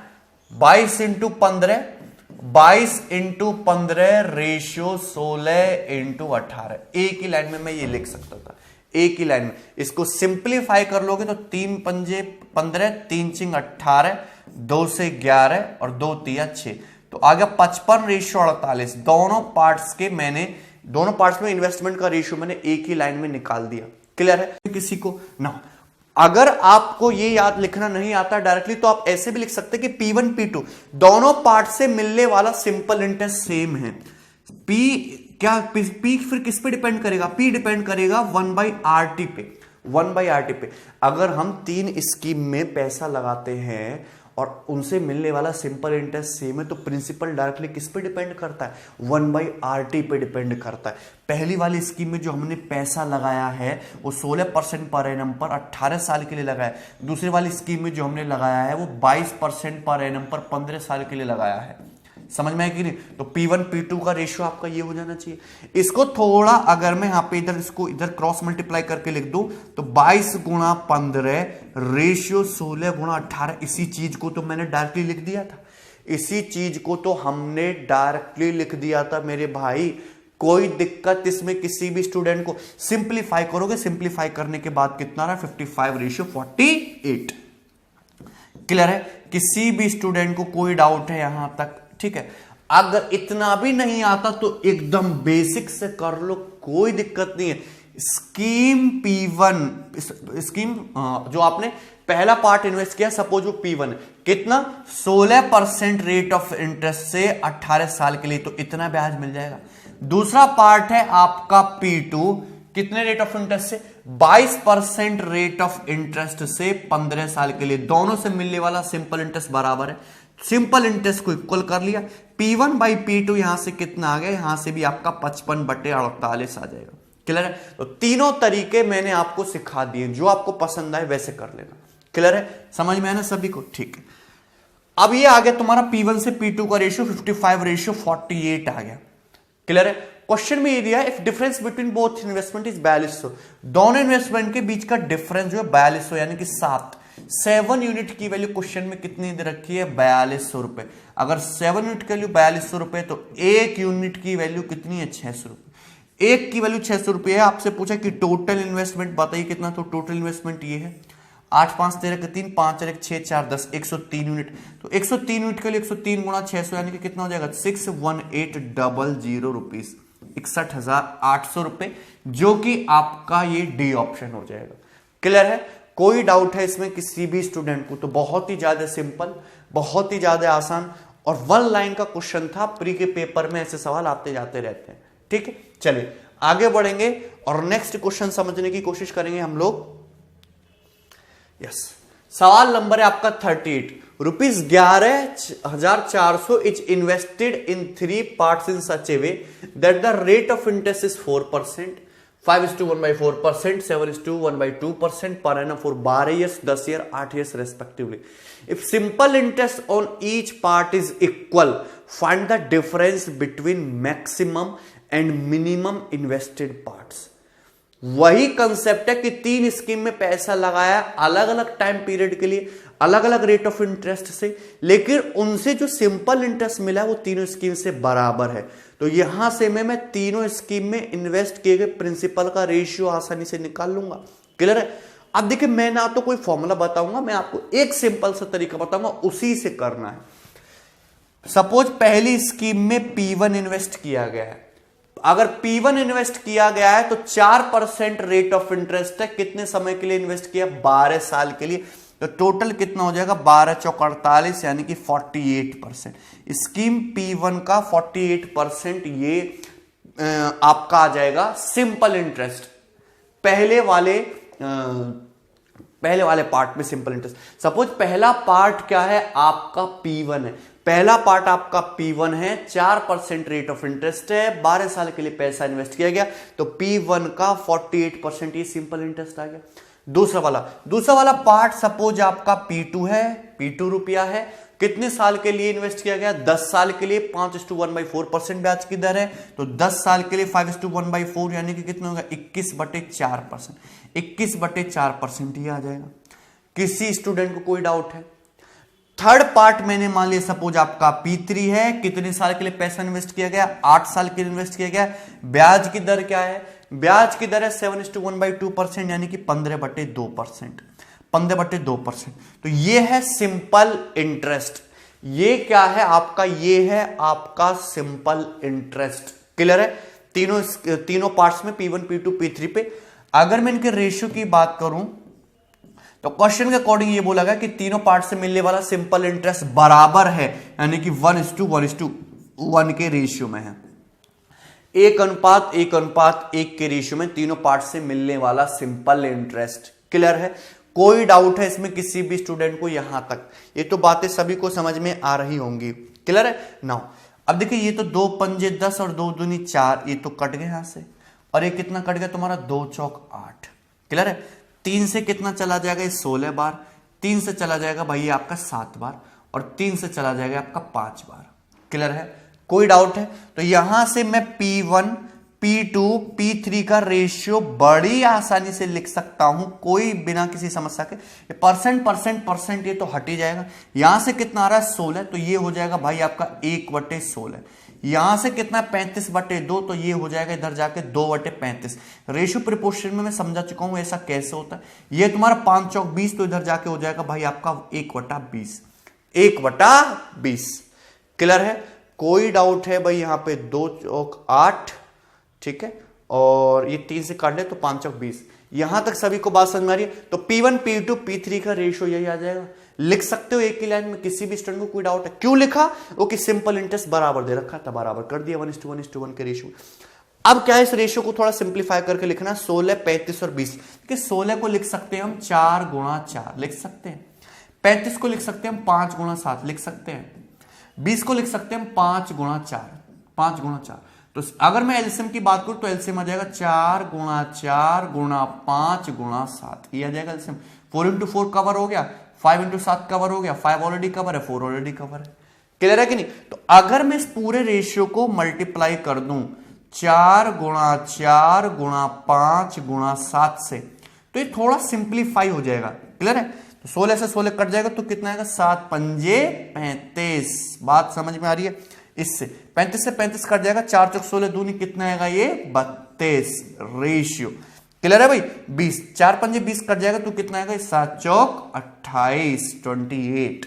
22 इंटू 15, 22 इंटू 15 रेशियो 16 इंटू 18। एक ही लाइन में मैं ये लिख सकता था, एक ही लाइन में। इसको सिंप्लीफाई कर लोगे तो 3 पंजे 15, 3 चिंग 18, 2 से 11 और 2 तिया 6, तो आ गया 55 रेशियो 48। दोनों पार्ट्स में इन्वेस्टमेंट का रेशियो मैंने एक ही लाइन में निकाल दिया। क्लियर है किसी को ना? अगर आपको ये याद लिखना नहीं आता डायरेक्टली तो आप ऐसे भी लिख सकते हैं कि P1 P2 दोनों पार्ट से मिलने वाला सिंपल इंटरेस्ट सेम है। P फिर किस पे डिपेंड करेगा? P डिपेंड करेगा 1/RT पे, 1/RT पे। अगर हम 3 स्कीम में पैसा लगाते हैं और उनसे मिलने वाला सिंपल इंटरेस्ट सेम है तो प्रिंसिपल डायरेक्टली किस पे डिपेंड करता है? 1/RT पे डिपेंड करता है। पहली वाली स्कीम में जो हमने पैसा लगाया है वो 16% पर एनम पर 18 साल के लिए लगाया है। दूसरी वाली स्कीम में जो हमने लगाया है वो 22% पर एनम पर 15 साल के लिए लगाया है। समझ में आया कि नहीं? तो P1 P2 का रेशियो आपका ये हो जाना चाहिए। इसको थोड़ा अगर मैं यहाँ पे इधर क्रॉस मल्टीप्लाई करके लिख दूं तो 22 गुणा 15 रेशियो 16 गुणा 18। इसी चीज को तो मैंने डायरेक्टली लिख दिया था, इसी चीज को तो हमने डायरेक्टली लिख दिया था मेरे भाई। कोई दिक्कत इसमें किसी भी स्टूडेंट को? सिंप्लीफाई करोगे, सिंप्लीफाई करने के बाद कितना रहा? 55 रेशियो 48। क्लियर है? किसी भी स्टूडेंट को कोई डाउट है यहां तक? ठीक है, अगर इतना भी नहीं आता तो एकदम बेसिक से कर लो, कोई दिक्कत नहीं है। स्कीम P1 स्कीम जो आपने पहला पार्ट इन्वेस्ट किया, सपोज वो P1 कितना 16% रेट ऑफ इंटरेस्ट से 18 साल के लिए, तो इतना ब्याज मिल जाएगा। दूसरा पार्ट है आपका P2 कितने रेट ऑफ इंटरेस्ट से? 22% रेट ऑफ इंटरेस्ट से 15 साल के लिए। दोनों से मिलने वाला सिंपल इंटरेस्ट बराबर है सिंपल इंटरेस्ट को इक्वल कर लिया, P1 बाई P2 यहां से कितना आ गया, यहां से भी आपका 55/48 आ जाएगा। क्लियर है? तो तीनों तरीके मैंने आपको सिखा दिए, जो आपको पसंद आए वैसे कर लेना। क्लियर है? समझ में आया ना सभी को? ठीक है। अब ये आ गया तुम्हारा P1 से P2 का रेशियो 55/48 आ गया। क्लियर है? क्वेश्चन में ये दिया if difference between both investment is 4200, दोनों इन्वेस्टमेंट के बीच का डिफरेंस जो है 4200 यानी कि 7 यूनिट की वैल्यू क्वेश्चन में कितनी दे रखी है, 4200 रुपए। अगर 7 यूनिट की वैल्यू 4200 रुपए तो 1 यूनिट की वैल्यू कितनी है, 600 रुपए। 1 की वैल्यू 600 रुपए है। आपसे पूछा कि टोटल इन्वेस्टमेंट बताइए कितना, तो टोटल इन्वेस्टमेंट ये है 8 5 13 के 3 5 4 1 6 4 10 103 यूनिट। तो 103 यूनिट के लिए 103 गुणा 600 यानी कि कितना हो जाएगा, 61800 रुपीज, 61,800 रुपए, जो कि आपका ये डी ऑप्शन हो जाएगा। क्लियर है? कोई डाउट है इसमें किसी भी स्टूडेंट को? तो बहुत ही ज्यादा सिंपल, बहुत ही ज्यादा आसान और 1 लाइन का क्वेश्चन था। प्री के पेपर में ऐसे सवाल आते जाते रहते हैं। ठीक है, चलिए आगे बढ़ेंगे और नेक्स्ट क्वेश्चन समझने की कोशिश करेंगे हम लोग। यस, सवाल नंबर है आपका 38। Rupees 11,400 is invested in 3 parts in such a way that the rate of interest is 4%, 5:1/4%, 7:1/2% per annum for 12 years, 10 years, 8 years respectively. If simple interest on each part is equal, find the difference between maximum and minimum invested parts. वही concept है कि 3 scheme में पैसा लगाया अलग अलग time period के लिए, अलग अलग रेट ऑफ इंटरेस्ट से, लेकिन उनसे जो सिंपल इंटरेस्ट मिला वो तीनों स्कीम से बराबर है। तो यहां से मैं तीनों स्कीम में इन्वेस्ट किए गए प्रिंसिपल का रेशियो आसानी से निकाल लूंगा। क्लियर है? अब देखिए, मैं ना तो कोई फॉर्मूला बताऊंगा, मैं आपको एक सिंपल सा तरीका बताऊंगा, उसी से करना है। सपोज पहली स्कीम में P1 इन्वेस्ट किया गया है। अगर P1 इन्वेस्ट किया गया है तो 4% रेट ऑफ इंटरेस्ट है। कितने समय के लिए इन्वेस्ट किया, 12 साल के लिए। तो टोटल कितना हो जाएगा, 12 चौक 48 यानी कि 48%। स्कीम P1 का 48% ये आपका आ जाएगा सिंपल इंटरेस्ट, पहले वाले पार्ट में सिंपल इंटरेस्ट। सपोज पहला पार्ट क्या है, आपका P1 है। पहला पार्ट आपका P1 है, 4% रेट ऑफ इंटरेस्ट है, 12 साल के लिए पैसा इन्वेस्ट किया गया, तो P1 का 48% ये सिंपल इंटरेस्ट आ गया। दूसरा वाला पार्ट सपोज आपका P2 है, P2 रुपया है, कितने साल के लिए इन्वेस्ट किया गया, 10 साल के लिए, 5:1/4% ब्याज की दर है, तो 10 साल के लिए 5:1/4 यानी कि कितना होगा, 21/4%। 21/4% ही आ जाएगा। किसी स्टूडेंट को कोई डाउट है? थर्ड पार्ट मैंने मान लिया सपोज आपका P3 है, कितने साल के लिए पैसा इन्वेस्ट किया गया, 8 साल के लिए इन्वेस्ट किया गया। ब्याज की दर क्या है, ब्याज की दर है 7:1/2% यानी कि 15/2%, 15/2%। तो ये है सिंपल इंटरेस्ट। ये क्या है आपका, ये है आपका सिंपल इंटरेस्ट। क्लियर है? तीनों पार्ट्स में P1 P2 P3 पे। अगर मैं इनके रेशियो की बात करूं तो क्वेश्चन के अकॉर्डिंग ये बोला गया कि तीनों पार्ट से मिलने वाला सिंपल इंटरेस्ट बराबर है, यानी कि 1:1:1 के रेशियो में है। 1:1:1 के रेशियो में तीनों पार्ट से मिलने वाला सिंपल इंटरेस्ट। क्लियर है? कोई डाउट है इसमें किसी भी स्टूडेंट को? यहां तक ये तो बातें सभी को समझ में आ रही होंगी। क्लियर है? नाउ अब देखिए, ये तो 2 पंजे 10 और 2 दूनी 4, ये तो कट गए यहां से, और ये कितना कट गया तुम्हारा, 2 चौक 8। क्लियर है? 3 से कितना चला जाएगा, ये 16 बार, 3 से चला जाएगा भाई ये आपका 7 बार, और 3 से चला जाएगा आपका 5 बार। क्लियर है? कोई डाउट है? तो यहां से मैं P1 P2 P3 का रेशियो बड़ी आसानी से लिख सकता हूं, कोई बिना किसी समस्या के। परसेंट ये तो हट ही जाएगा। यहां से कितना आ रहा है, 16, तो ये हो जाएगा भाई आपका 1/16। यहां से कितना, 35/2, तो ये हो जाएगा इधर जाके 2/35। रेशियो प्रिपोर्शन में मैं समझा चुका हूं ऐसा कैसे होता है। ये तुम्हारा 5 चौक 20, तो इधर जाके हो जाएगा भाई आपका 1/20, 1/20। क्लियर है? कोई डाउट है भाई? यहां पे 2 चौक 8, ठीक है, और ये 3 से काट ले तो 5 चौक 20। यहां तक सभी को बात समझ में आ रही है? तो P1 P2 P3 का रेशियो यही आ जाएगा। लिख सकते हो एक ही लाइन में, किसी भी स्टूडेंट को कोई डाउट है? क्यों लिखा? वो कि सिंपल इंटरेस्ट बराबर दे रखा था, बराबर कर दिया 1:1:1 के रेशियो। अब क्या है, इस रेशियो को थोड़ा सिंप्लीफाई करके लिखना, 16, 35 और 20। कि 16 को लिख सकते हैं हम 4 × 4 लिख सकते हैं, 35 को लिख सकते हैं हम 5 गुणा 7 लिख सकते हैं, 20 को लिख सकते हैं हम 5 गुणा 4, 5 गुणा 4। तो अगर मैं एलसीएम की बात करूं तो एलसीएम आ जाएगा 4 गुणा 4 गुणा 5 गुणा 7, ये आ जाएगा एलसीएम। 4 इंटू 4 कवर हो गया, 5 इंटू 7 कवर हो गया, 5 ऑलरेडी कवर है, 4 ऑलरेडी कवर है। क्लियर है कि नहीं? तो अगर मैं इस पूरे रेशियो को मल्टीप्लाई कर दूं 4 गुणा 4 गुणा 5 गुणा 7 से, तो ये थोड़ा सिंप्लीफाई हो जाएगा। क्लियर है? तो 16 से 16 कट जाएगा तो कितना आएगा, 7 पंजे 35। बात समझ में आ रही है? इससे 35 से 35 कट जाएगा, 4 चौक 16 दूनी कितना आएगा, ये 32 रेशियो। क्लियर है भाई? 20, 4 पंजे 20 कट जाएगा तो कितना आएगा, 7 चौक 28 28।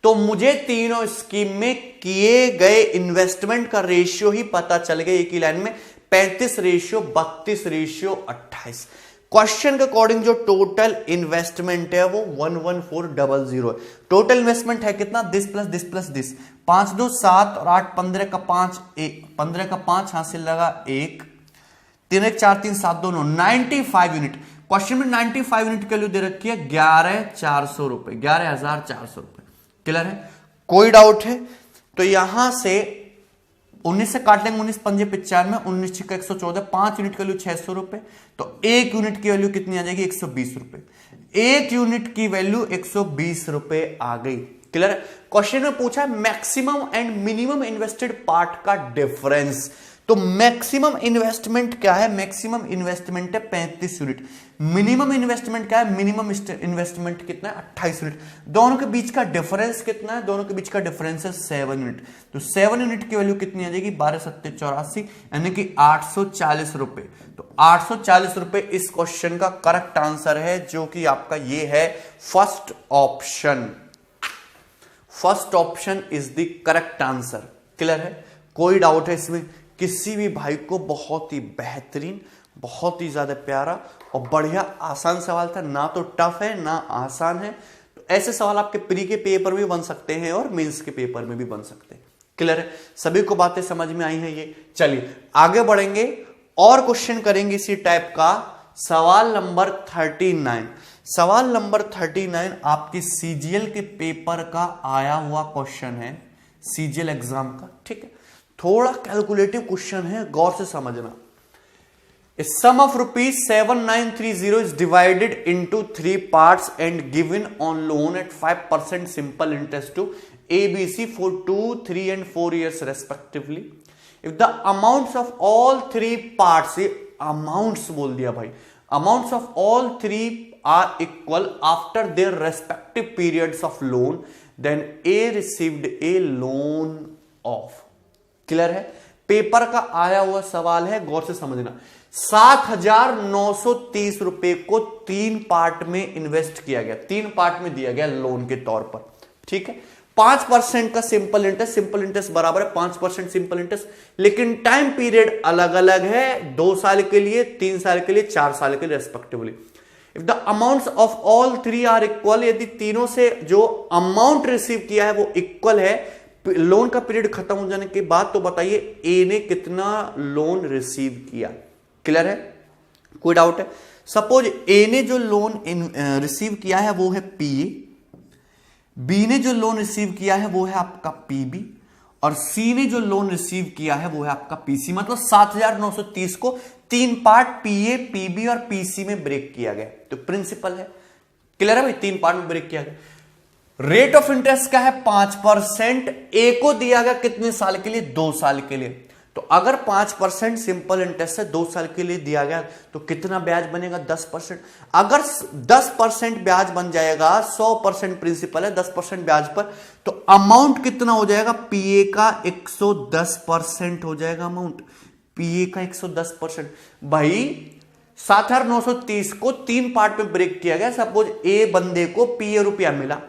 तो मुझे तीनों स्कीम में किए गए इन्वेस्टमेंट का रेशियो ही पता चल गया एक ही लाइन में, 35 रेशियो 32 रेशियो 28। क्वेश्चन के अकॉर्डिंग जो टोटल इन्वेस्टमेंट है वो 11400 है। टोटल इन्वेस्टमेंट है कितना, this plus this plus this, 5 2 7 और 8 15 का 5 15 का 5 हासिल लगा 1, 3 1 4 3 7 2 9 95 यूनिट। क्वेश्चन में 95 यूनिट की वैल्यू दे रखी है 11400 रुपए, 11400 रुपए। क्लियर है? कोई डाउट है? तो यहां से 19 से काट लेंगे, 19 पंजे 95, 19 छिक्का 114, 5 यूनिट की वैल्यू 600 रुपए, तो 1 यूनिट की वैल्यू कितनी आ जाएगी, 120 रुपए। 1 यूनिट की वैल्यू 120 रुपए आ गई। क्लियर है? क्वेश्चन में पूछा है maximum and minimum invested part का डिफरेंस। तो मैक्सिमम इन्वेस्टमेंट क्या है, मैक्सिमम इन्वेस्टमेंट है 35 यूनिट। मिनिमम इन्वेस्टमेंट क्या है, मिनिमम इन्वेस्टमेंट कितना है, 28 यूनिट। दोनों के बीच का डिफरेंस कितना है, दोनों के बीच का डिफरेंस है 7 यूनिट। तो 7 यूनिट की वैल्यू कितनी आ जाएगी, 12 7 84, यानी कि 840 रुपए। तो 840 रुपए इस क्वेश्चन का करेक्ट आंसर है, जो कि आपका ये है first option. First option is the correct answer. Clear है? कोई डाउट है इसमें? किसी भी भाई को बहुत ही बेहतरीन, बहुत ही ज्यादा प्यारा और बढ़िया आसान सवाल था, ना तो टफ है ना आसान है। तो ऐसे सवाल आपके प्री के पेपर में बन सकते हैं और मेंस के पेपर में भी बन सकते हैं। क्लियर है? सभी को बातें समझ में आई हैं ये? चलिए आगे बढ़ेंगे और क्वेश्चन करेंगे इसी टाइप का। सवाल नंबर 39। सवाल नंबर 39 आपकी सीजीएल के पेपर का आया हुआ क्वेश्चन है, सीजीएल एग्जाम का। ठीक है? थोड़ा कैलकुलेटिव क्वेश्चन है, गौर से समझना। A sum of rupees 7930 is divided into 3 parts and given on loan at 5% simple interest to ABC for 2, 3 and 4 years respectively. If the amounts of all 3 parts, amounts बोल दिया भाई, amounts of all 3 are equal after their respective periods of loan, then A received a loan of। Clear है? Paper का आया हुआ सवाल है, गौर से समझना। 7930 रुपए को 3 पार्ट में इन्वेस्ट किया गया, 3 पार्ट में दिया गया लोन के तौर पर। ठीक है? 5% का सिंपल इंटरेस्ट, सिंपल इंटरेस्ट बराबर है 5% सिंपल इंटरेस्ट, लेकिन टाइम पीरियड अलग अलग है, 2 साल के लिए, 3 साल के लिए, 4 साल के लिए respectively. If the amounts of all 3 are equal, यदि तीनों से जो अमाउंट रिसीव किया है वो इक्वल है लोन का पीरियड खत्म हो जाने के बाद, तो बताइए ए ने कितना लोन रिसीव किया। क्लियर है? कोई डाउट है? सपोज ए ने जो लोन रिसीव किया है वो है पीए, बी ने जो लोन रिसीव किया है वो है आपका पीबी, और सी ने जो लोन रिसीव किया है वो है आपका पीसी। मतलब 7930 को 3 पार्ट पीए, पीबी और पीसी में ब्रेक किया गया। तो प्रिंसिपल है। क्लियर है भाई? 3 पार्ट में ब्रेक किया गया। रेट ऑफ इंटरेस्ट क्या है, 5%। ए को दिया गया कितने साल के लिए, 2 साल के लिए। तो अगर 5% सिंपल इंटरेस्ट है 2 साल के लिए दिया गया, तो कितना ब्याज बनेगा, 10%। अगर 10% ब्याज बन जाएगा, 100% प्रिंसिपल है, 10% ब्याज पर, तो अमाउंट कितना हो जाएगा, पीए का 110% हो जाएगा अमाउंट, पीए का 110%। भाई 7930 को 3 पार्ट में ब्रेक किया गया। सपोज ए बंदे को पीए रुपया मिला,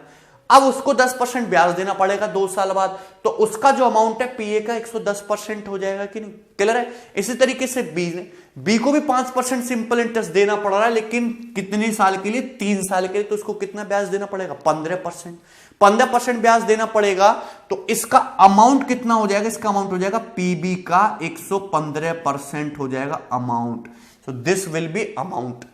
अब उसको 10% ब्याज देना पड़ेगा 2 साल बाद, तो उसका जो अमाउंट है पीए का 110% हो जाएगा कि नहीं। क्लियर है? इसी तरीके से बी को भी 5% सिंपल इंटरेस्ट देना पड़ रहा है, लेकिन कितने साल के लिए, 3 साल के लिए। तो उसको कितना ब्याज देना पड़ेगा, 15%। 15% ब्याज देना पड़ेगा, तो इसका अमाउंट कितना हो जाएगा, इसका अमाउंट हो जाएगा पीबी का 115% हो जाएगा amount. So this will be amount.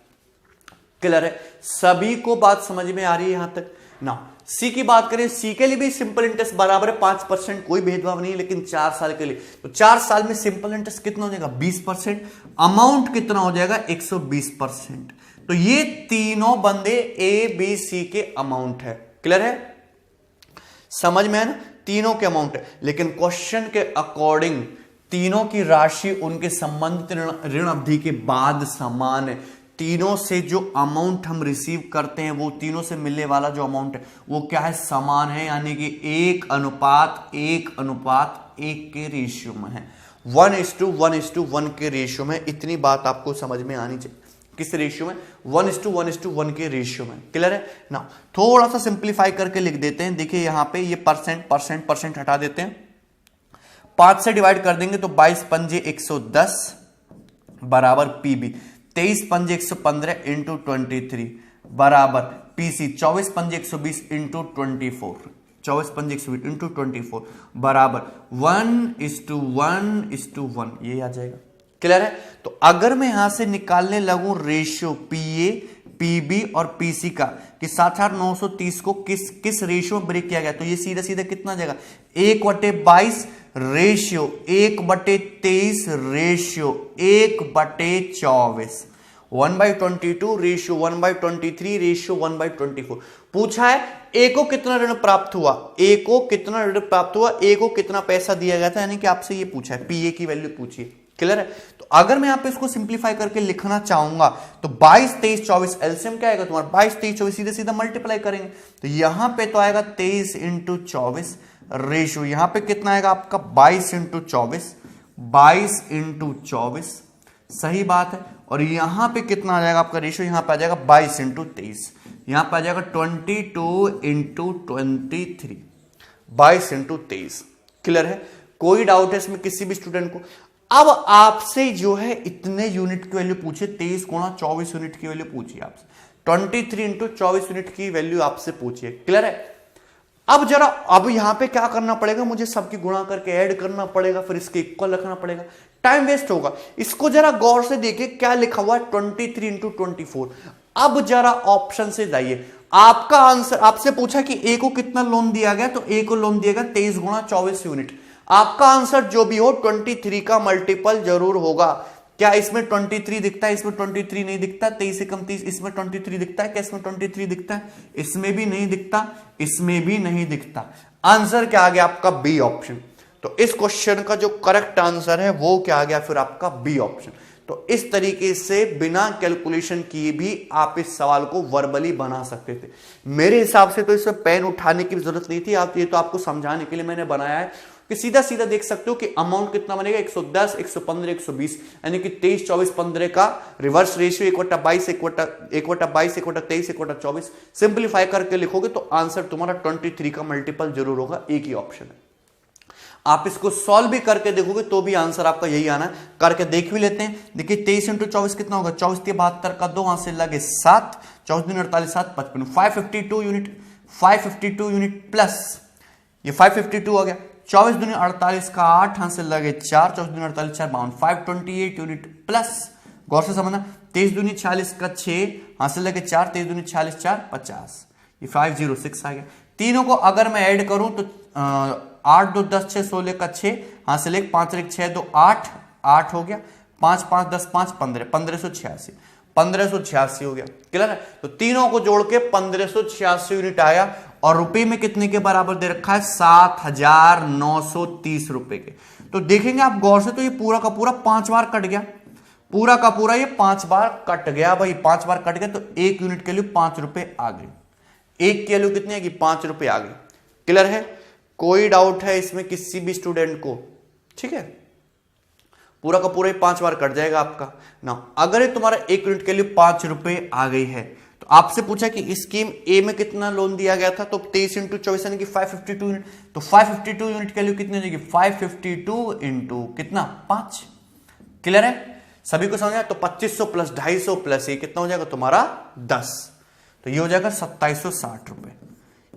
Clear है? सभी को बात समझ में आ रही है यहां तक? ना सी की बात करें, सी के लिए भी सिंपल इंटरेस्ट बराबर है 5%, कोई भेदभाव नहीं है, लेकिन 4 साल के लिए। तो 4 साल में सिंपल इंटरेस्ट कितना हो जाएगा 20%, अमाउंट कितना हो जाएगा 120%। तो ये तीनों बंदे ए बी सी के अमाउंट है। क्लियर है, समझ में है ना, तीनों के अमाउंट है। लेकिन क्वेश्चन के अकॉर्डिंग तीनों की राशि उनके संबंधित ऋण अवधि के बाद समान है। तीनों से जो अमाउंट हम रिसीव करते हैं वो तीनों से मिलने वाला जो अमाउंट है वो क्या है, समान है, यानी कि 1:1:1 के रेशियो में है, 1:1:1 के रेशियो में। इतनी बात आपको समझ में आनी चाहिए। किस रेशियो में, 1:1:1 के रेशियो में। क्लियर है ना। थोड़ा सा सिंप्लीफाई करके लिख देते हैं। देखिए यहां पे ये परसेंट हटा देते हैं, 5 से डिवाइड कर देंगे तो 22 पंजे 110 बराबर पीबी, 23 पंजे 115 इंटू 23 बराबर पीसी, 24 पंजे 120 इंटू 24, 24 पंजे 120 इंटू 24 बराबर 1:1:1, ये आ जाएगा। क्लियर है। तो अगर मैं यहां से निकालने लगूं रेशियो पीए पीबी और पीसी का कि 7,930 को किस रेशियो में ब्रेक किया गया, तो ये सीधा सीधा कितना आ जाएगा 1/22 रेशियो 1/23 रेशियो 1/24, 1/22 रेशियो 1/23 रेशियो 1/24। पूछा है ए को कितना ऋण प्राप्त हुआ, ए को कितना ऋण प्राप्त हुआ, ए को कितना पैसा दिया गया था, यानी कि आपसे ये पूछा है, पीए की वैल्यू पूछिए। क्लियर है। तो अगर मैं यहां पे इसको सिंप्लीफाई करके लिखना चाहूंगा तो 22 23 24 एलसीएम क्या आएगा तुम्हारा 22 23 24, सीधे सीधा मल्टीप्लाई करेंगे तो यहां पे तो आएगा 23 × 24 रेशियो, यहां पे कितना आएगा आपका 22 × 24, 22 × 24, सही बात है। और यहां पे कितना आ जाएगा आपका रेशियो, यहां पे आ जाएगा 22 × 23, यहां पे आ जाएगा 22 × 23, 22 × 23। क्लियर है, कोई डाउट है इसमें किसी भी स्टूडेंट को। अब आपसे जो है इतने यूनिट की वैल्यू पूछे, 23 × 24 यूनिट की वैल्यू पूछिए आपसे, 23 × 24 यूनिट की वैल्यू आपसे पूछिए। क्लियर है। अब यहां पे क्या करना पड़ेगा, मुझे सबकी गुणा करके ऐड करना पड़ेगा, फिर इसके इक्वल रखना पड़ेगा, टाइम वेस्ट होगा। इसको जरा गौर से देखिए क्या लिखा हुआ है 23 × 24। अब जरा ऑप्शन से जाइए, आपका आंसर, आपसे पूछा कि ए को कितना लोन दिया गया, तो ए को लोन दिया गया 23 × 24 यूनिट। आपका आंसर जो भी हो 23 का मल्टीपल जरूर होगा। क्या इसमें 23 दिखता है, इसमें 23 नहीं दिखता, 23 से कम 30, इसमें 23 दिखता है क्या, इसमें 23 दिखता है, इसमें भी नहीं दिखता, इसमें भी नहीं दिखता। आंसर क्या आ गया आपका बी ऑप्शन। तो इस क्वेश्चन का जो करेक्ट आंसर है वो क्या आ गया फिर आपका बी ऑप्शन। तो इस तरीके से बिना कैलकुलेशन किए भी आप इस सवाल को वर्बली बना सकते थे। मेरे हिसाब से तो इसमें पेन उठाने की जरूरत नहीं थी, आप ये तो आपको समझाने के लिए मैंने बनाया है कि सीधा सीधा देख सकते हो कि अमाउंट कितना बनेगा 110 115 120, यानी कि 23 24 15 का रिवर्स रेशियो 1/22 1/22 1/23 1/24। सिंप्लीफाई करके लिखोगे तो आंसर तुम्हारा 23 का मल्टीपल जरूर होगा, एक ही ऑप्शन है। आप इसको सॉल्व भी करके देखोगे तो भी आंसर आपका यही आना है। करके देख भी लेते हैं। देखिए 23 × 24 कितना होगा, 24 × 72 का 2 हाथ से लगे 7, 24 × 48 7 55, 552 यूनिट, 552 यूनिट प्लस ये 552 हो गया, 24 दूनी 48 का 8 हाथ से लगे 4, 24 दूनी 48 4 52, 528 यूनिट प्लस, गौर से समझना, 23 दूनी 46 का 6 हाथ से लगे 4, 23 दूनी 46 4 50, ये 506 आ गया। तीनों को अगर मैं ऐड करूं तो 8 2 10 6 16 का 6 हाथ से लेके 5 1 6 2 8 8 हो गया, 5 5 10 5 15 1586 1586 हो गया। क्लियर है। तो तीनों को जोड़ के 1586 यूनिट आया और रुपए में कितने के बराबर दे रखा है 7,930 रुपए के। तो देखेंगे आप गौर से तो ये पूरा का पूरा 5 बार कट गया, पूरा का पूरा ये 5 बार कट गया भाई, 5 बार कट गया तो 1 यूनिट के लिए 5 रुपए आ गए, 1 की वैल्यू कितनी आएगी 5 रुपए आ गई। क्लियर है। कोई डाउट है इसमें किसी भी स्टूडेंट को? ठीक है, पूरा का पूरा ही 5 बार कट जाएगा आपका ना। अगर ये तुम्हारा 1 यूनिट के लिए 5 रुपए आ गई है तो आपसे पूछा कि स्कीम ए में कितना लोन दिया गया था, तो 23 × 24 यानी कि 552 यूनिट, तो 552 यूनिट के लिए कितनी हो जाएगी 552 इंटू कितना 5। क्लियर है, सभी को समझ। तो 2500 प्लस 250 प्लस ये कितना हो जाएगा तुम्हारा 10, तो ये हो जाएगा 2760 रुपए।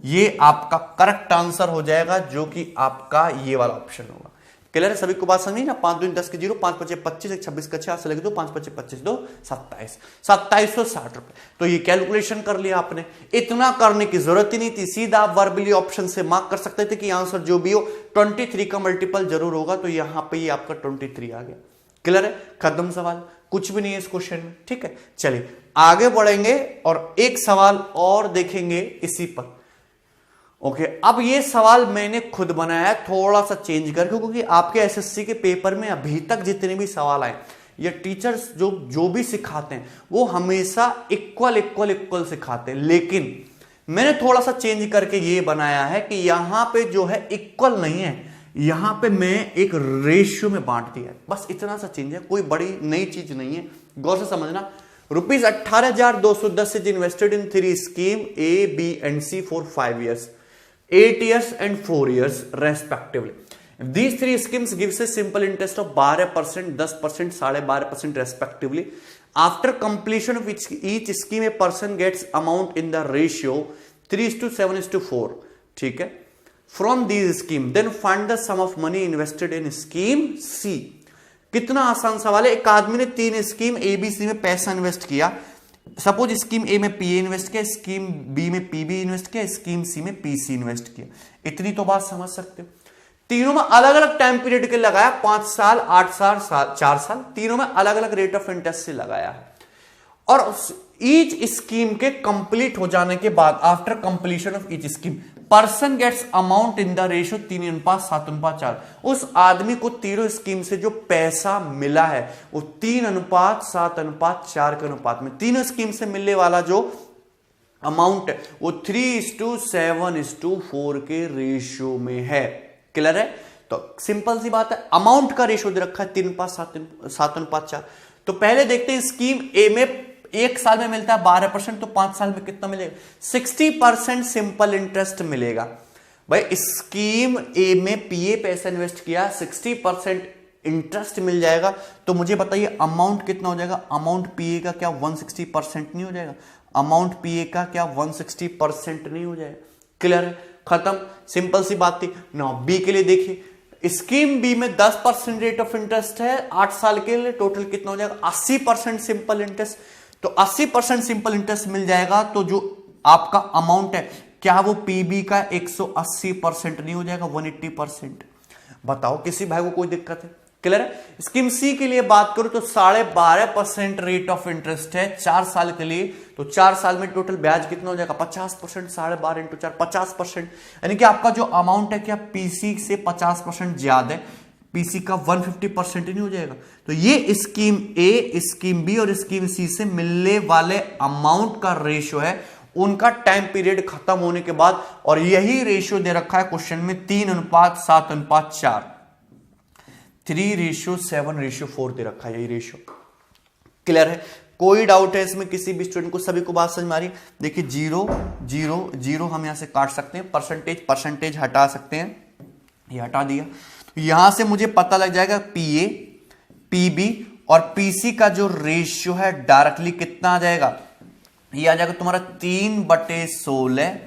ये आपका करेक्ट आंसर हो जाएगा जो कि आपका ये वाला ऑप्शन होगा। क्लियर है सभी को बात समझी ना? 5 दूनी 10 के 0, 5 5 25, 26 का 6 से लगे 2, 5 5 25 2 27, 2760 रुपए। तो ये कैलकुलेशन कर लिया आपने, इतना करने की जरूरत ही नहीं थी, सीधा आप वर्बली ऑप्शन से मार्क कर सकते थे कि आंसर जो भी हो 23 का मल्टीपल जरूर होगा, तो यहां पे ये आपका 23 आ गया। क्लियर है, खत्म सवाल, कुछ भी नहीं है इस क्वेश्चन में। ठीक है, चलिए आगे बढ़ेंगे और एक सवाल और देखेंगे इसी पर। ओके, अब ये सवाल मैंने खुद बनाया है, थोड़ा सा चेंज करके, क्योंकि आपके एसएससी के पेपर में अभी तक जितने भी सवाल आए, ये टीचर्स जो भी सिखाते हैं वो हमेशा इक्वल सिखाते हैं, लेकिन मैंने थोड़ा सा चेंज करके ये बनाया है कि यहां पे जो है इक्वल नहीं है, यहां पे मैं एक रेशियो में बांट दिया है, बस इतना सा चेंज है, कोई बड़ी नई चीज नहीं है, गौर से समझना। Rupees 18,210 is invested in 3 scheme A, B and C for 5 years, 8 years and 4 years respectively. These 3 schemes gives a simple interest of 12%, 10%, 12.5% respectively. After completion of each scheme, a person gets amount in the ratio 3:7:4. ठीक है, from these scheme, then find the sum of money invested in scheme C. कितना आसान सवाल है। एक आदमी ने 3 scheme ABC में पैसा इन्वेस्ट किया, सपोज स्कीम ए में PA इन्वेस्ट किया, स्कीम बी में PB इन्वेस्ट किया, स्कीम सी में PC इन्वेस्ट किया, इतनी तो बात समझ सकते हो। तीनों में अलग अलग टाइम पीरियड के लगाया, 5 साल, 8 साल, 4 साल, तीनों में अलग अलग रेट ऑफ इंटरेस्ट से लगाया है। और ईच स्कीम के कंप्लीट हो जाने के बाद, after completion of each scheme, person gets amount in the ratio 3:7:4। उस आदमी को तीनों स्कीम से जो पैसा मिला है वो 3:7:4 के अनुपात में, तीनों स्कीम से मिलने वाला जो अमाउंट है वो 3:7:4 के रेशियो में है। क्लियर है? तो सिंपल सी बात है, अमाउंट का रेशियो दे रखा है 3:7:4। तो पहले देखते हैं, स्कीम ए में 1 साल में मिलता है 12%, तो 5 साल में कितना मिलेगा? 60% सिंपल इंटरेस्ट मिलेगा। भाई स्कीम ए में PA पैसा इन्वेस्ट किया, 60% इंटरेस्ट मिल जाएगा, तो मुझे बताइए अमाउंट कितना हो जाएगा? अमाउंट PA का क्या 160% नहीं हो जाएगा? अमाउंट PA का क्या 160% नहीं हो जाएगा? क्लियर है, खत्म, सिंपल सी बात थी। नाउ बी के लिए देखिए, स्कीम बी में 10% रेट ऑफ इंटरेस्ट है 8 साल के लिए, टोटल कितना हो जाएगा? 80% सिंपल इंटरेस्ट। तो 80% सिंपल इंटरेस्ट मिल जाएगा, तो जो आपका अमाउंट है क्या वो PB का 180% नहीं हो जाएगा? 180%। बताओ किसी भाई को कोई दिक्कत है? क्लियर है? स्कीम सी के लिए बात करूं तो 12.5% रेट ऑफ इंटरेस्ट है 4 साल के लिए, तो 4 साल में टोटल ब्याज कितना हो जाएगा? 50%, 12.5 × 4 50%, यानी कि आपका जो अमाउंट है क्या PC से 50% ज्यादा है, PC का 150% ही नहीं हो जाएगा? तो ये स्कीम A, स्कीम B और स्कीम C से मिलने वाले अमाउंट का रेशियो है उनका टाइम पीरियड खत्म होने के बाद, और यही रेशियो दे रखा है क्वेश्चन में 3:7:4, 3:7:4 दे रखा है, यही रेशियो। क्लियर है? कोई डाउट है इसमें किसी भी स्टूडेंट को? सभी को बात समझ में आ रही? देखिए 0 0 0 हम यहां से काट सकते हैं, परसेंटेज हटा सकते हैं, ये हटा दिया, तो यहां से मुझे पता लग जाएगा PA, PB और PC का जो रेशियो है डायरेक्टली कितना आ जाएगा? ये आ जाएगा तुम्हारा 3/16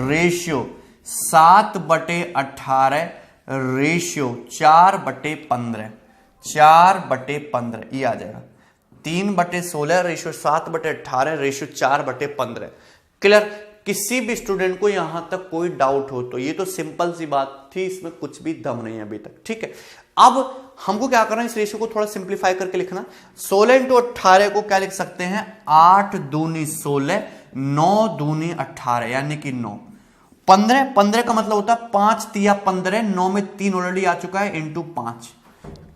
रेशियो 7/18 रेशियो 4/15, 4/15 ये आ जाएगा। 3/16 रेशियो 7/18 रेशियो 4/15। क्लियर? किसी भी स्टूडेंट को यहां तक कोई डाउट हो तो ये तो सिंपल सी बात थी, इसमें कुछ भी दम नहीं है अभी तक। ठीक है, अब हमको क्या करना है, इस रेशियो को थोड़ा सिंप्लीफाई करके लिखना। 16 × 18 को क्या लिख सकते हैं? 8 दूनी 16, 9 दूनी 18, यानी कि 9। 15 का मतलब होता है 5 × 3 = 15, 9 में 3 ऑलरेडी आ चुका है, इंटू 5।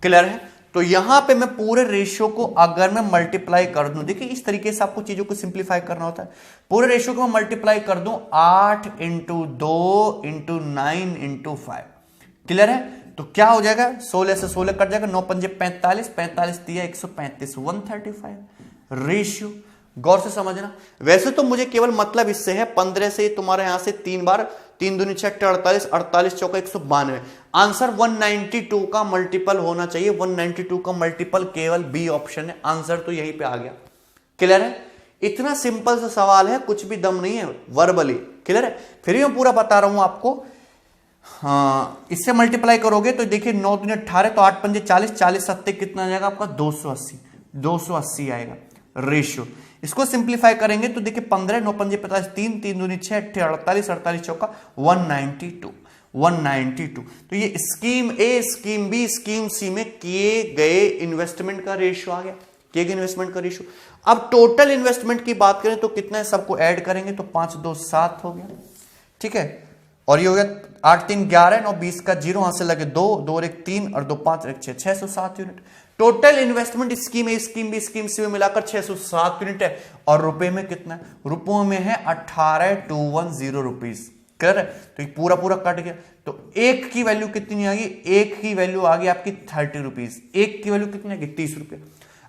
क्लियर है? तो यहां पे मैं पूरे रेशियो को अगर मैं मल्टीप्लाई कर दूं, देखिए इस तरीके से आपको चीजों को सिंप्लीफाई करना होता है। पूरे रेशियो को मैं मल्टीप्लाई कर दूं 8 × 2 × 9 × 5। क्लियर है? तो क्या हो जाएगा? 16 से 16 कट जाएगा, 9 × 5 = 45, 45 × 3 = 135, 135 रेशियो। गौर से समझना। वैसे तो मुझे केवल मतलब इससे है, 15 से तुम्हारे यहां से 3 बार, 3 दूनी 6 48, 48 चौका 192। आंसर 192 का मल्टीपल होना चाहिए, 192 का मल्टीपल केवल बी ऑप्शन है, आंसर तो यहीं पे आ गया। क्लियर है? इतना सिंपल सा सवाल है, कुछ भी दम नहीं है वर्बली। क्लियर है? फिर भी मैं पूरा बता रहा हूं आपको। हाँ, इससे मल्टीप्लाई करोगे तो देखिए 9 दूनी 18, तो 8 पंजे 40, 40 सत्ते कितना आ जाएगा आपका 280, 280 आएगा रेशियो। इसको सिंप्लीफाई करेंगे तो देखिए 15, 9 पंजे 50, 3, 3 दूनी 6, 48, 48 चौका 192, 192। तो ये स्कीम ए, स्कीम बी, स्कीम सी में किए गए इन्वेस्टमेंट का रेशियो आ गया, किए गए इन्वेस्टमेंट का रेशियो। अब टोटल इन्वेस्टमेंट की बात करें तो कितना है, सबको ऐड करेंगे तो 5 2 7 हो गया, ठीक है। और ये हो गया 8 3 11, 9 20 का 0 वहां से लगे 2 2 1 3 और 2 5 1 6, 607 यूनिट। टोटल इन्वेस्टमेंट स्कीम ए, स्कीम बी, स्कीम सी में मिलाकर 607 यूनिट है। और रुपए में कितना है, रुपयों में है 18,210 रुपीज कर, तो ये पूरा पूरा कट गया। तो एक की वैल्यू कितनी आ गई, एक की वैल्यू आ गई आपकी 30 रुपीज, एक की वैल्यू कितनी आ गई 30 रुपये।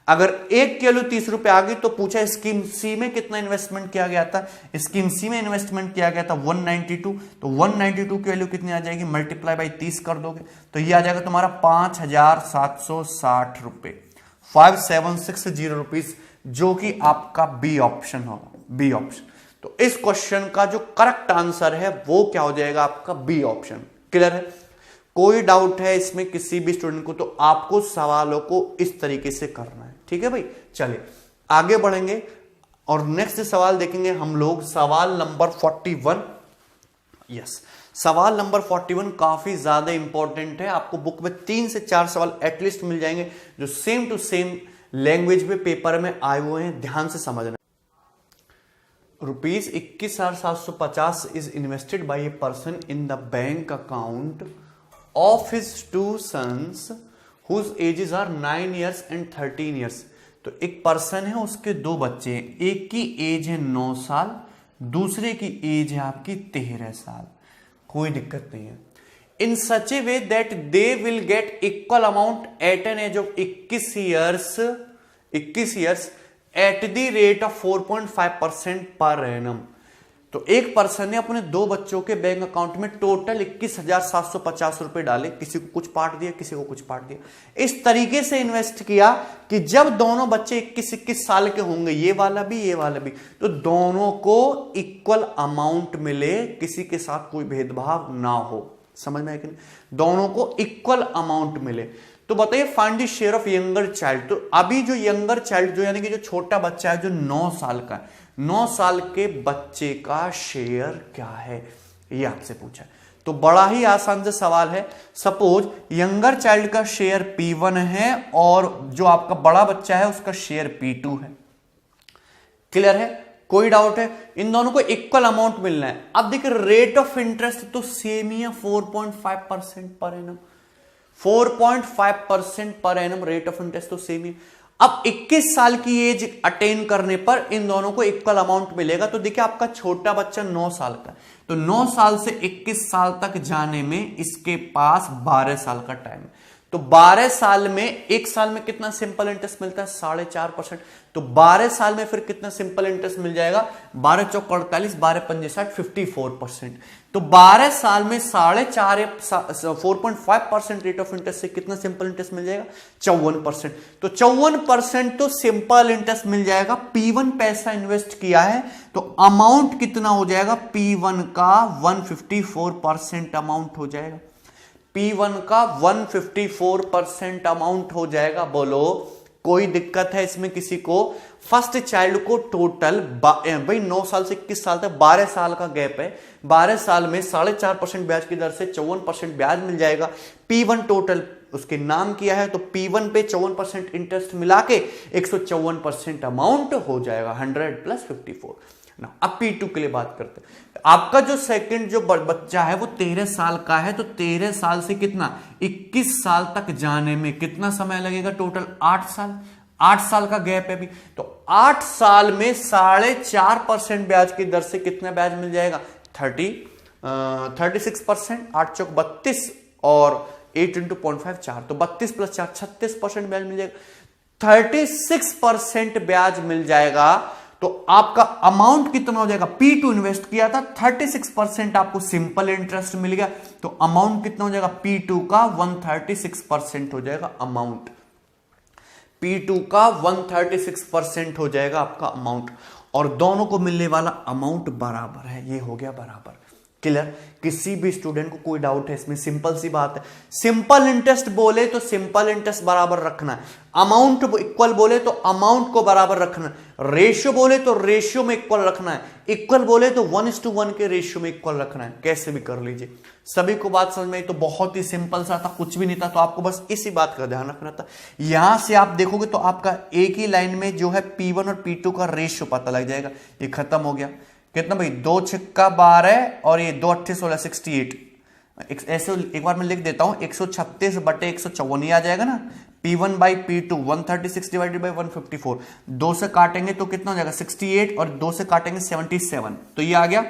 अगर एक की वैल्यू 30 रुपए आ गई तो पूछा स्कीम सी में कितना इन्वेस्टमेंट किया गया था, स्कीम सी में इन्वेस्टमेंट किया गया था 192, तो 192 की वैल्यू कितनी आ जाएगी, मल्टीप्लाई बाई 30 कर दोगे तो ये आ जाएगा तुम्हारा 5,760 रुपए, 5760 रुपीज, जो कि आपका बी ऑप्शन होगा, बी ऑप्शन। तो इस क्वेश्चन का जो करेक्ट आंसर है वो क्या हो जाएगा आपका बी ऑप्शन। क्लियर है, कोई डाउट है इसमें किसी भी स्टूडेंट को, तो आपको सवालों को इस तरीके से करना है, ठीक है भाई। चलिए आगे बढ़ेंगे और नेक्स्ट सवाल देखेंगे हम लोग, सवाल नंबर 41। यस, सवाल नंबर 41 काफी ज्यादा इंपॉर्टेंट है, आपको बुक में 3 से 4 सवाल एटलीस्ट मिल जाएंगे जो सेम टू सेम लैंग्वेज में पेपर में आए हुए हैं, ध्यान से समझना। Rupees 21,750 is invested bye a person in the bank account of his two sons whose ages are 9 years and 13 years। तो एक पर्सन है, उसके दो बच्चे हैं, एक की एज है 9 साल, दूसरे की एज है आपकी 13 साल। कोई दिक्कत नहीं है। In such a way that they will get equal amount at an age of 21 years at the rate of 4.5% per annum. तो एक पर्सन ने अपने दो बच्चों के बैंक अकाउंट में टोटल 21,750 रुपए डाले, किसी को कुछ पार्ट दिया, किसी को कुछ पार्ट दिया। इस तरीके से इन्वेस्ट किया कि जब दोनों बच्चे 21 साल के होंगे, ये वाला भी ये वाला भी, तो दोनों को इक्वल अमाउंट मिले, किसी के साथ कोई भेदभाव ना हो। समझ में आया कि नहीं, दोनों को इक्वल अमाउंट मिले। तो बताइए find the share of younger child. तो अभी जो यंगर चाइल्ड जो यानी कि जो छोटा बच्चा है, जो 9 साल का है, 9 साल के बच्चे का शेयर क्या है, ये आपसे पूछा है। तो बड़ा ही आसान से सवाल है। सपोज यंगर चाइल्ड का शेयर P1 है और जो आपका बड़ा बच्चा है उसका शेयर P2 है। क्लियर है, कोई डाउट है? इन दोनों को इक्वल अमाउंट मिलना है। अब देखिए रेट ऑफ इंटरेस्ट तो सेम ही है, 4.5% per annum, 4.5% per annum rate of interest तो सेम ही। अब 21 साल की एज अटेन करने पर इन दोनों को इक्वल अमाउंट मिलेगा। तो देखिए आपका छोटा बच्चा 9 साल का, तो 9 साल से 21 साल तक जाने में इसके पास 12 साल का टाइम है। तो 12 साल में, एक साल में कितना सिंपल इंटरेस्ट मिलता है, 4.5%। तो 12 साल में फिर कितना सिंपल इंटरेस्ट मिल जाएगा, 12 चौक 48, 12 पंजे 60, 54%। तो 12 साल में 4.5% रेट ऑफ इंटरेस्ट से कितना सिंपल इंटरेस्ट मिल जाएगा, 54%। तो 54% तो सिंपल इंटरेस्ट मिल जाएगा। P1 पैसा इन्वेस्ट किया है तो अमाउंट कितना हो जाएगा, P1 का 154% अमाउंट हो जाएगा। P1 का 154% अमाउंट हो जाएगा। बोलो कोई दिक्कत है इसमें किसी को? फर्स्ट चाइल्ड को टोटल भाई 9 साल से 21 साल तक 12 साल का गैप है, 12 साल में 4.5% ब्याज की दर से 54% ब्याज मिल जाएगा। P1 टोटल उसके नाम किया है तो P1 पे 54% इंटरेस्ट मिला के 154% अमाउंट हो जाएगा, 100 + 54। ना अब P2 के लिए बात करते हैं। आपका जो सेकंड जो बच्चा है वो 13 साल का है, तो 13 साल से कितना 21 साल तक जाने में कितना समय लगेगा, टोटल 8 साल। 8 साल का गैप है अभी, तो 8 साल में 4.5% ब्याज की दर से कितना ब्याज मिल जाएगा, 36%। 8 चौक 32 और 8 × 0.5 4, तो 32 + 4 36% ब्याज मिल जाएगा, 36% ब्याज मिल जाएगा। तो आपका अमाउंट कितना हो जाएगा, P2 इन्वेस्ट किया था, 36% आपको सिंपल इंटरेस्ट मिल गया, तो अमाउंट कितना हो जाएगा, P2 का 136% हो जाएगा अमाउंट। P2 का 136% हो जाएगा आपका अमाउंट, और दोनों को मिलने वाला अमाउंट बराबर है, ये हो गया बराबर। क्लियर? किसी भी स्टूडेंट को कोई डाउट है इसमें? सिंपल सी बात है। सिंपल इंटरेस्ट बोले तो सिंपल इंटरेस्ट बराबर रखना है, अमाउंट इक्वल बोले तो अमाउंट को बराबर रखना है, रेशियो बोले तो रेशियो में इक्वल रखना है, इक्वल बोले तो 1:1 के रेशियो में इक्वल रखना है। कैसे भी कर लीजिए। सभी को बात समझ में आई? तो बहुत ही सिंपल सा था, कुछ भी नहीं था, तो आपको बस इसी बात का ध्यान रखना था। यहां से आप देखोगे तो आपका एक ही लाइन में जो है P1 और P2 का रेशियो पता लग जाएगा। ये खत्म हो गया। कितना भाई? 2 छक्का 12 और ये 2 8 16 68। ऐसे एक बार मैं लिख देता हूं, 136 बटे 154 ये आ जाएगा ना। P1 by P2 136 divided by 154। 2 से काटेंगे तो कितना हो जाएगा? 68 और 2 से काटेंगे 77, तो ये आ गया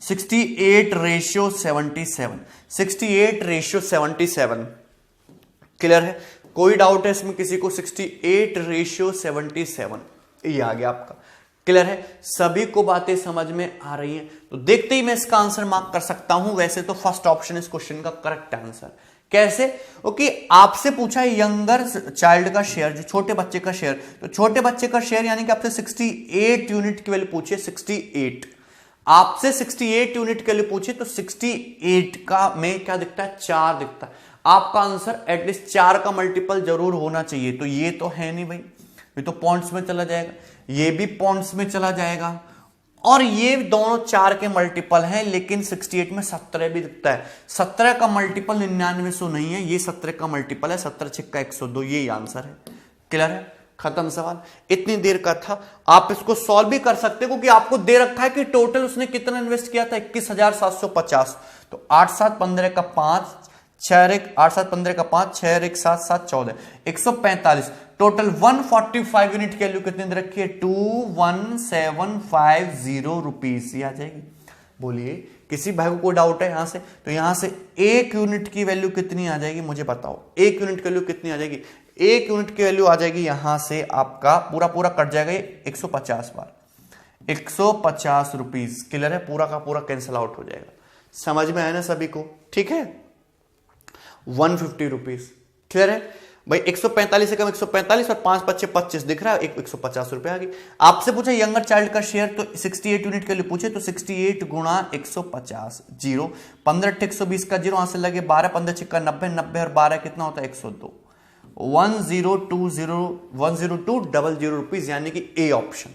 68:77। 68:77। क्लियर है? कोई डाउट है इसमें किसी को? 68:77 ये आ गया आपका। क्लियर है? सभी को बातें समझ में आ रही हैं? तो देखते ही मैं इसका आंसर मार्क कर सकता हूं। वैसे तो फर्स्ट ऑप्शन इस क्वेश्चन का करेक्ट आंसर। कैसे? ओके, आपसे पूछा है यंगर चाइल्ड का शेयर, जो छोटे बच्चे का शेयर, तो छोटे बच्चे का शेयर यानी कि आपसे 68 यूनिट की वैल्यू पूछिए। 68 आपसे 68 यूनिट के लिए पूछे तो 68 का में क्या दिखता है? 4 दिखता है। आपका आंसर एटलीस्ट 4 का मल्टीपल जरूर होना चाहिए। तो ये तो है नहीं भाई, ये तो पॉइंट्स में चला जाएगा, ये भी पॉइंट्स में चला जाएगा, और ये दोनों 4 के मल्टीपल हैं। लेकिन 68 में 17 भी दिखता है। 17 का मल्टीपल 9900 नहीं है, ये 17 का मल्टीपल है। 17 छक्का 102, ये आंसर है। क्लियर है? खत्म सवाल। इतनी देर का था, आप इसको सॉल्व भी कर सकते हो क्योंकि आपको दे रखा है कि टोटल उसने कितना इन्वेस्ट किया था? 21,750। तो 8 7 15 का 5, 6 1 8 7 15 का 5, 6 1 7 7 14, 145। टोटल 145 यूनिट की वैल्यू कितनी दे रखी है? 21750 रुपीज। ये आ जाएगी। बोलिए, किसी भाई को कोई डाउट है यहां से? तो यहां से 1 यूनिट की वैल्यू कितनी आ जाएगी मुझे बताओ? 1 यूनिट की वैल्यू कितनी आ जाएगी? 1 यूनिट की वैल्यू आ जाएगी यहां से आपका पूरा पूरा कट जाएगा 150 बार, 150 रुपीज। क्लियर है? पूरा का पूरा कैंसिल आउट हो जाएगा। समझ में आया ना सभी को? ठीक है, 150 रुपीज। क्लियर है भाई? 145 से कम 145 और 5 5 25 दिख रहा है, 150 रुपए आ गई। आपसे पूछा यंगर चाइल्ड का शेयर, तो 68 यूनिट के लिए पूछे तो 68 गुणा 150 जीरो, 15 120 का जीरो, यहां से लगे 12, 15 छक्का 90, 90 और 12 कितना होता है? 102। 10200 रुपीज, यानी कि ए ऑप्शन।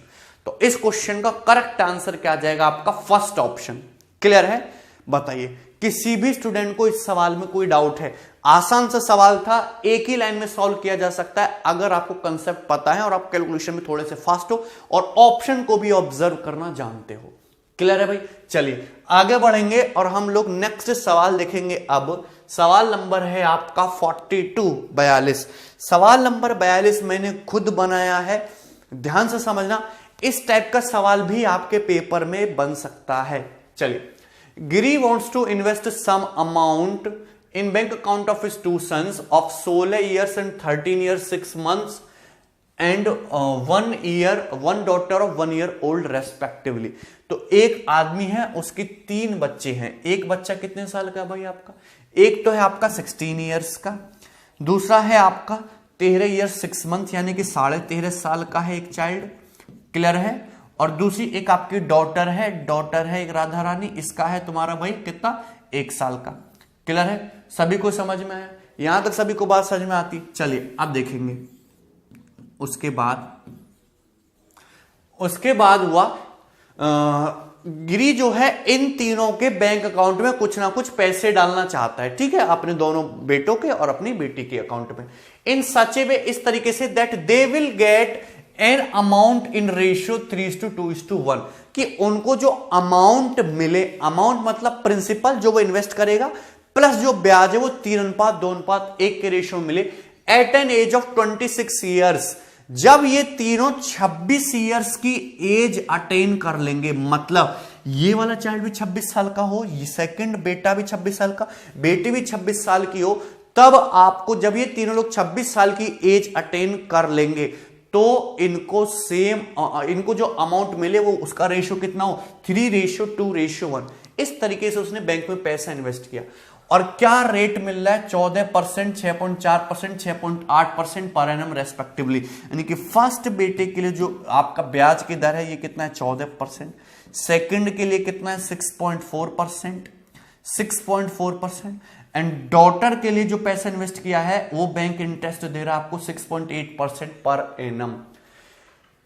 तो इस क्वेश्चन का करेक्ट आंसर क्या आ जाएगा? आपका फर्स्ट ऑप्शन। क्लियर है? बताइए, किसी भी स्टूडेंट को इस सवाल में कोई डाउट है? आसान सा सवाल था, एक ही लाइन में सॉल्व किया जा सकता है अगर आपको कंसेप्ट पता है और आप कैलकुलेशन में थोड़े से फास्ट हो और ऑप्शन को भी ऑब्जर्व करना जानते हो। क्लियर है भाई? चलिए आगे बढ़ेंगे और हम लोग नेक्स्ट सवाल देखेंगे। अब सवाल नंबर है आपका 42। सवाल नंबर 42 मैंने खुद बनाया है, ध्यान से समझना। इस टाइप का सवाल भी आपके पेपर में बन सकता है। चलिए, गिरी wants to invest some amount in bank account of his 2 sons of 16 years and 13 years 6 months and 1 daughter of 1 year old respectively। तो एक आदमी है, उसके 3 बच्चे हैं। एक बच्चा कितने साल का है भाई आपका? एक तो है आपका 16 ईयर्स का, दूसरा है आपका 13 ईयर्स 6 मंथ यानी कि 13.5 साल का है एक चाइल्ड। क्लियर है? और दूसरी एक आपकी डॉटर है एक राधा रानी, इसका है तुम्हारा भाई कितना? 1 साल का। क्लियर है? सभी को समझ में आया? यहां तक सभी को बात समझ में आती? चलिए अब देखेंगे। उसके बाद हुआ गिरी जो है इन तीनों के बैंक अकाउंट में कुछ ना कुछ पैसे डालना चाहता है। ठीक है, अपने दोनों बेटों के और अपनी बेटी के अकाउंट में, इन सच ए वे, इस तरीके say that they will get an amount in ratio 3:2:1, कि उनको जो अमाउंट मिले, अमाउंट मतलब प्रिंसिपल जो वो इन्वेस्ट करेगा प्लस जो ब्याज है वो 3:2:1 के रेशियो में मिले at an age of 26 years. जब ये तीनों 26 ईयर्स की एज अटेन कर लेंगे, मतलब ये वाला चाइल्ड भी 26 साल का हो, ये सेकंड बेटा भी 26 साल का, बेटी भी 26 साल की हो, तब आपको जब ये तीनों लोग 26 साल की एज अटेन कर लेंगे तो इनको जो अमाउंट मिले वो उसका रेशियो कितना हो? 3:2:1। इस तरीके से उसने बैंक में पैसा इन्वेस्ट किया। और क्या रेट मिल रहा है 14%, 6.4%, 6.8% पर एनम रेस्पेक्टिवली। यानी कि फर्स्ट बेटे के लिए जो आपका ब्याज की दर है ये कितना है 14%, सेकंड के लिए कितना है 6.4%, 6.4%, एंड डॉटर के लिए जो पैसा इन्वेस्ट किया है वो बैंक इंटरेस्ट दे रहा है आपको 6.8% per annum.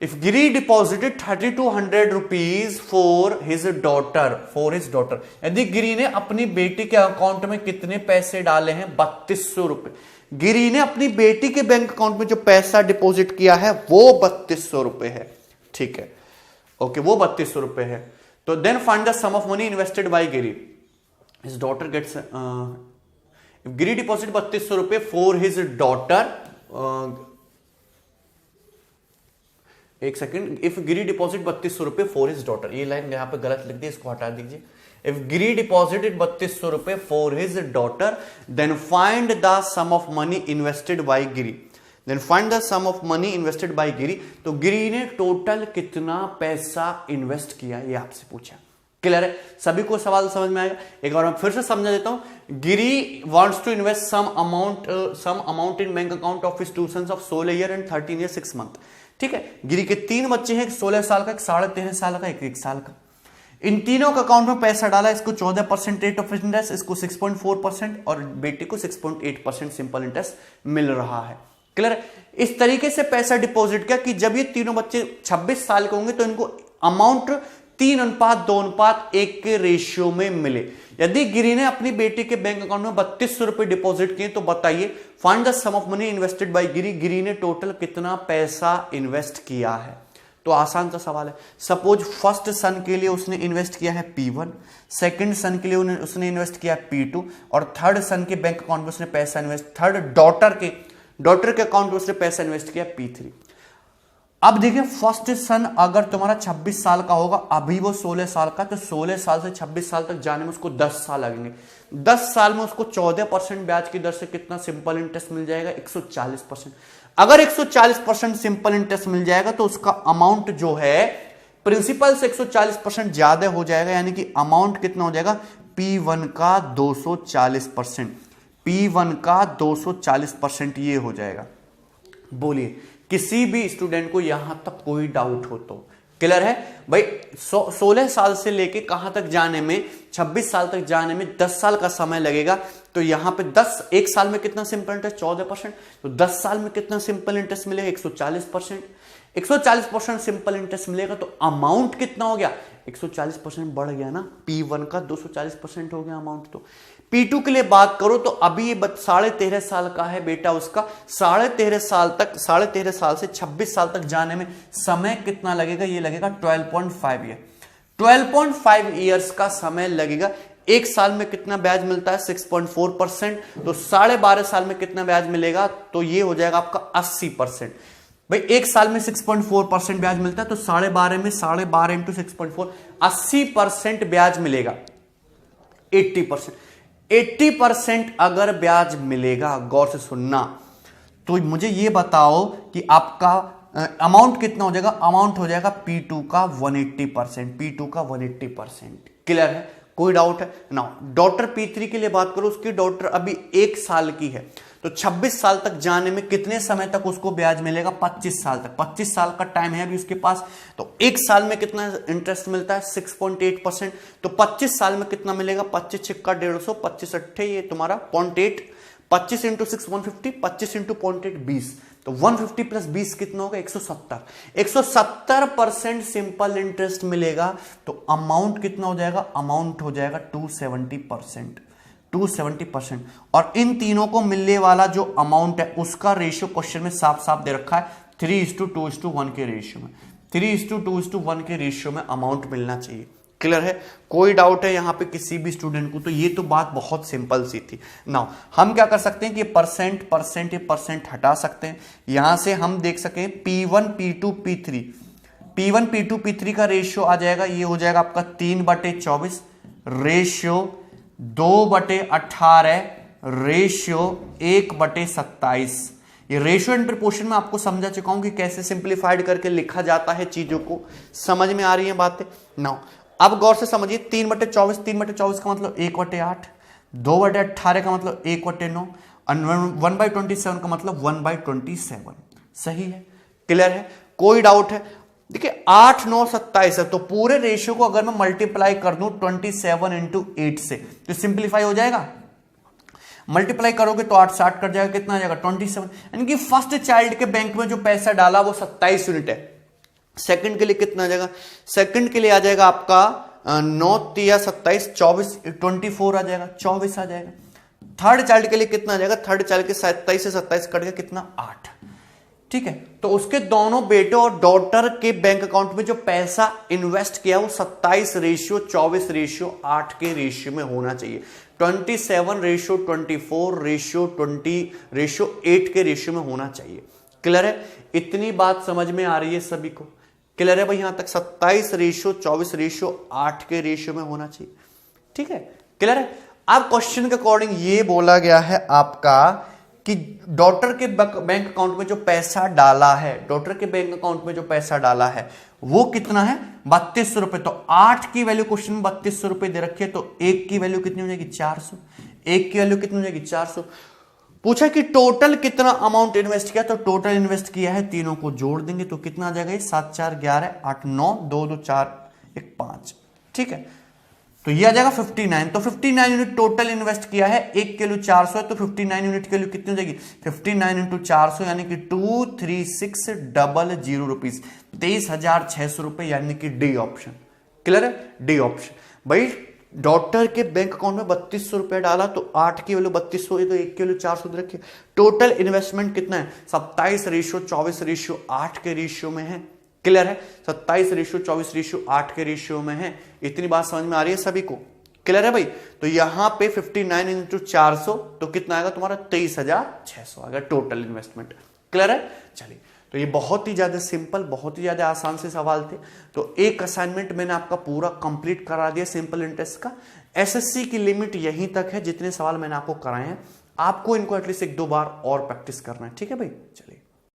If Giri deposited 3200 rupees for his daughter, यदि गिरी ने अपनी बेटी के अकाउंट में कितने पैसे डाले हैं 3200 रुपए। गिरी ने अपनी बेटी के बैंक अकाउंट में जो पैसा डिपॉजिट किया है वो 3200 रुपए है, ठीक है, ओके, वो 3200 रुपए है। तो then find the sum of money invested by Giri, his daughter gets, if Giri deposit 3200 रुपए फॉर हिज डॉटर, एक सेकंड, इफ गिरी डिपॉजिट 3200 रुपए फॉर हिज डॉटर, ये लाइन यहां पे गलत लिख दी, इसको हटा दीजिए। इफ गिरी डिपॉजिटेड 3200 रुपए for his daughter, then find the sum of money invested by Giri, then find the sum of money invested by Giri. तो गिरी ने टोटल कितना पैसा इन्वेस्ट किया ये आपसे पूछा। क्लियर है, सभी को सवाल समझ में आएगा। एक बार मैं फिर से समझा देता हूं। Giri wants to invest some amount in bank account of his two sons of 16 year and 13 year 6 month, ठीक है। गिरी के 3 बच्चे हैं, एक 16 साल का, एक 13.5 साल का, एक 1 साल का। इन तीनों का अकाउंट में पैसा डाला, इसको 14% रेट ऑफ इंटरेस्ट, इसको 6.4% और बेटी को 6.8% सिंपल इंटरेस्ट मिल रहा है। क्लियर है, इस तरीके से पैसा डिपॉजिट किया कि जब ये तीनों बच्चे 26 साल के होंगे तो इनको अमाउंट 3:2:1 के रेशियो में मिले। यदि गिरी ने अपनी बेटी के बैंक अकाउंट में 3200 रुपए डिपॉजिट किए तो बताइए find the sum of money invested by Giri, Giri ने टोटल कितना पैसा इन्वेस्ट किया है। तो आसान सा सवाल है। सपोज फर्स्ट सन के लिए उसने इन्वेस्ट किया है P1, सेकंड सन के लिए उसने इन्वेस्ट किया है P2 और थर्ड सन के बैंक अकाउंट में उसने पैसा इन्वेस्ट, थर्ड डॉटर के अकाउंट में उसने पैसा इन्वेस्ट किया P3। अब देखिए फर्स्ट सन अगर तुम्हारा 26 साल का होगा, अभी वो 16 साल का, तो 16 साल से 26 साल तक जाने में उसको 10 साल लगेंगे। 10 साल में उसको 14% ब्याज की दर से कितना सिंपल इंटरेस्ट मिल जाएगा 140%। अगर 140% सिंपल इंटरेस्ट मिल जाएगा तो उसका अमाउंट जो है प्रिंसिपल से 140% ज्यादा हो जाएगा, यानी कि अमाउंट कितना हो जाएगा P1 का 240%, P1 का 240% ये हो जाएगा। बोलिए किसी भी स्टूडेंट को यहां तक कोई डाउट हो तो क्लियर है भाई। 16 साल से लेके कहां तक जाने में, 26 साल तक जाने में 10 साल का समय लगेगा। तो यहां पे 1 साल में कितना सिंपल इंटरेस्ट 14%, तो 10 साल में कितना सिंपल इंटरेस्ट मिलेगा 140%। 140% सिंपल इंटरेस्ट मिलेगा तो अमाउंट कितना हो गया 140% बढ़ गया ना, P1 का 240% हो गया अमाउंट। तो P2 के लिए बात करो तो अभी ये 13.5 साल का है बेटा उसका, 13.5 साल से 26 साल तक जाने में समय कितना लगेगा, ये लगेगा 12.5 ईयर, 12.5 ईयर्स का समय लगेगा। 1 साल में कितना ब्याज मिलता है 6.4%, तो 12.5 साल में कितना ब्याज मिलेगा, तो ये हो जाएगा आपका 80%। भाई 1 साल में 6.4% ब्याज मिलता है तो 12.5 में 12.5 इंटू 6.4 80% ब्याज मिलेगा। 80% अगर ब्याज मिलेगा, गौर से सुनना, तो मुझे ये बताओ कि आपका अमाउंट कितना हो जाएगा। अमाउंट हो जाएगा P2 का 180%, P2 का 180%। क्लियर है, कोई डाउट है ना। डॉटर P3 के लिए बात करो, उसकी डॉटर अभी 1 साल की है, तो 26 साल तक जाने में कितने समय तक उसको ब्याज मिलेगा 25 साल तक। 25 साल का टाइम है अभी उसके पास, तो 1 साल में कितना इंटरेस्ट मिलता है 6.8%, तो 25 साल में कितना मिलेगा 25 छिक्का 150, 25 अट्ठे ये तुम्हारा 0.8, 25 इंटू 6 150, 25 इंटू 0.8 20, तो 150 प्लस 20 कितना होगा 170। 170% सिंपल इंटरेस्ट मिलेगा तो अमाउंट कितना हो जाएगा, अमाउंट हो जाएगा 270%, 270%। और इन तीनों को मिलने वाला जो अमाउंट है उसका रेशियो क्वेश्चन में साफ साफ दे रखा है 3:2:1 के रेशियो में, 3:2:1 के रेशियो में अमाउंट मिलना चाहिए। क्लियर है, कोई डाउट है यहां पे किसी भी स्टूडेंट को? तो ये तो बात बहुत सिंपल सी थी। नाउ हम क्या कर सकते हैं कि परसेंट हटा सकते हैं, यहां से हम देख सकें P1 P2 P3, P1 P2 P3 का रेशियो आ जाएगा, ये हो जाएगा आपका 3/24, रेशियो 2/18, रेशियो 1/27। ये रेशियो एंड प्रपोर्शन में आपको समझा चुका हूं कि कैसे सिंप्लीफाइड करके लिखा जाता है, चीजों को समझ में आ रही है बातें। नाउ अब गौर से समझिए 3/24, 3/24 का मतलब 1/8, 2/18 का मतलब 1/9, 1/27 का मतलब 1/27। सही है, क्लियर है, कोई डाउट है? देखिए 8 9 27 है, तो पूरे रेशियो को अगर मैं मल्टीप्लाई कर दूं 27 इंटू 8 से तो सिंप्लीफाई हो जाएगा। मल्टीप्लाई करोगे तो 8 60 कट जाएगा, कितना आ जाएगा 27। यानी कि फर्स्ट चाइल्ड के बैंक में जो पैसा डाला वो 27 यूनिट है। सेकंड के लिए कितना आ जाएगा? सेकंड के लिए आ जाएगा आपका 9 3 27 24 24 आ जाएगा, 24 आ जाएगा। थर्ड चाइल्ड के लिए कितना आ जाएगा? थर्ड चाइल्ड के 27 से 27 कट गया, कितना 8। ठीक है, तो उसके दोनों बेटे और डॉटर के बैंक अकाउंट में जो पैसा इन्वेस्ट किया वो 27:24:8 के रेशियो में होना चाहिए। 27:24:20:8 के रेशियो में होना चाहिए। क्लियर है? इतनी बात समझ में आ रही है सभी को? क्लियर है भाई? यहां तक 27:24:8 के रेशियो में होना चाहिए। ठीक है, क्लियर है? अब क्वेश्चन के अकॉर्डिंग ये बोला गया है आपका कि डॉटर के बैंक अकाउंट में जो पैसा डाला है, डॉटर के बैंक अकाउंट में जो पैसा डाला है वो कितना है? 3200 रुपए। तो 8 की वैल्यू क्वेश्चन में 3200 रुपए दे रखी है, तो 1 की वैल्यू कितनी हो जाएगी? 400। 1 की वैल्यू कितनी हो जाएगी? 400। पूछा कि टोटल कितना अमाउंट इन्वेस्ट किया, तो टोटल इन्वेस्ट किया है, तीनों को जोड़ देंगे तो कितना आ जाएगा? 7 4 11 8 9 2 2 4 1 5। ठीक है, तो ये आ जाएगा 59। तो 59 यूनिट टोटल इन्वेस्ट किया है, 1 की वैल्यू 400 है, तो 59 यूनिट की वैल्यू कितनी हो जाएगी? 59 इंटू 400 यानी कि 23600 रुपीज, 23,600 रुपए, यानी कि डी ऑप्शन। क्लियर है? D option. भाई डॉटर के बैंक अकाउंट में 3200 रुपए डाला, तो 8 की वैल्यू 3200 है, तो 1 की वैल्यू 400 रखिए। टोटल इन्वेस्टमेंट कितना है? 27:24:8 के रेशियो में है। क्लियर है? 27:24:8 के रेशियो में है। इतनी बात समझ में आ रही है सभी को? क्लियर है भाई? तो यहां पे 59 इंटू 400 तो कितना आएगा तुम्हारा? 23,600 आएगा टोटल इन्वेस्टमेंट। क्लियर है? चलिए, तो ये बहुत ही ज्यादा सिंपल, बहुत ही ज्यादा आसान से सवाल थे। तो एक असाइनमेंट मैंने आपका पूरा कंप्लीट करा दिया सिंपल इंटरेस्ट का। एसएससी की लिमिट यहीं तक है, जितने सवाल मैंने आपको कराए हैं आपको इनको एटलीस्ट 1 2 बार और प्रैक्टिस करना है। ठीक है भाई? चलिए।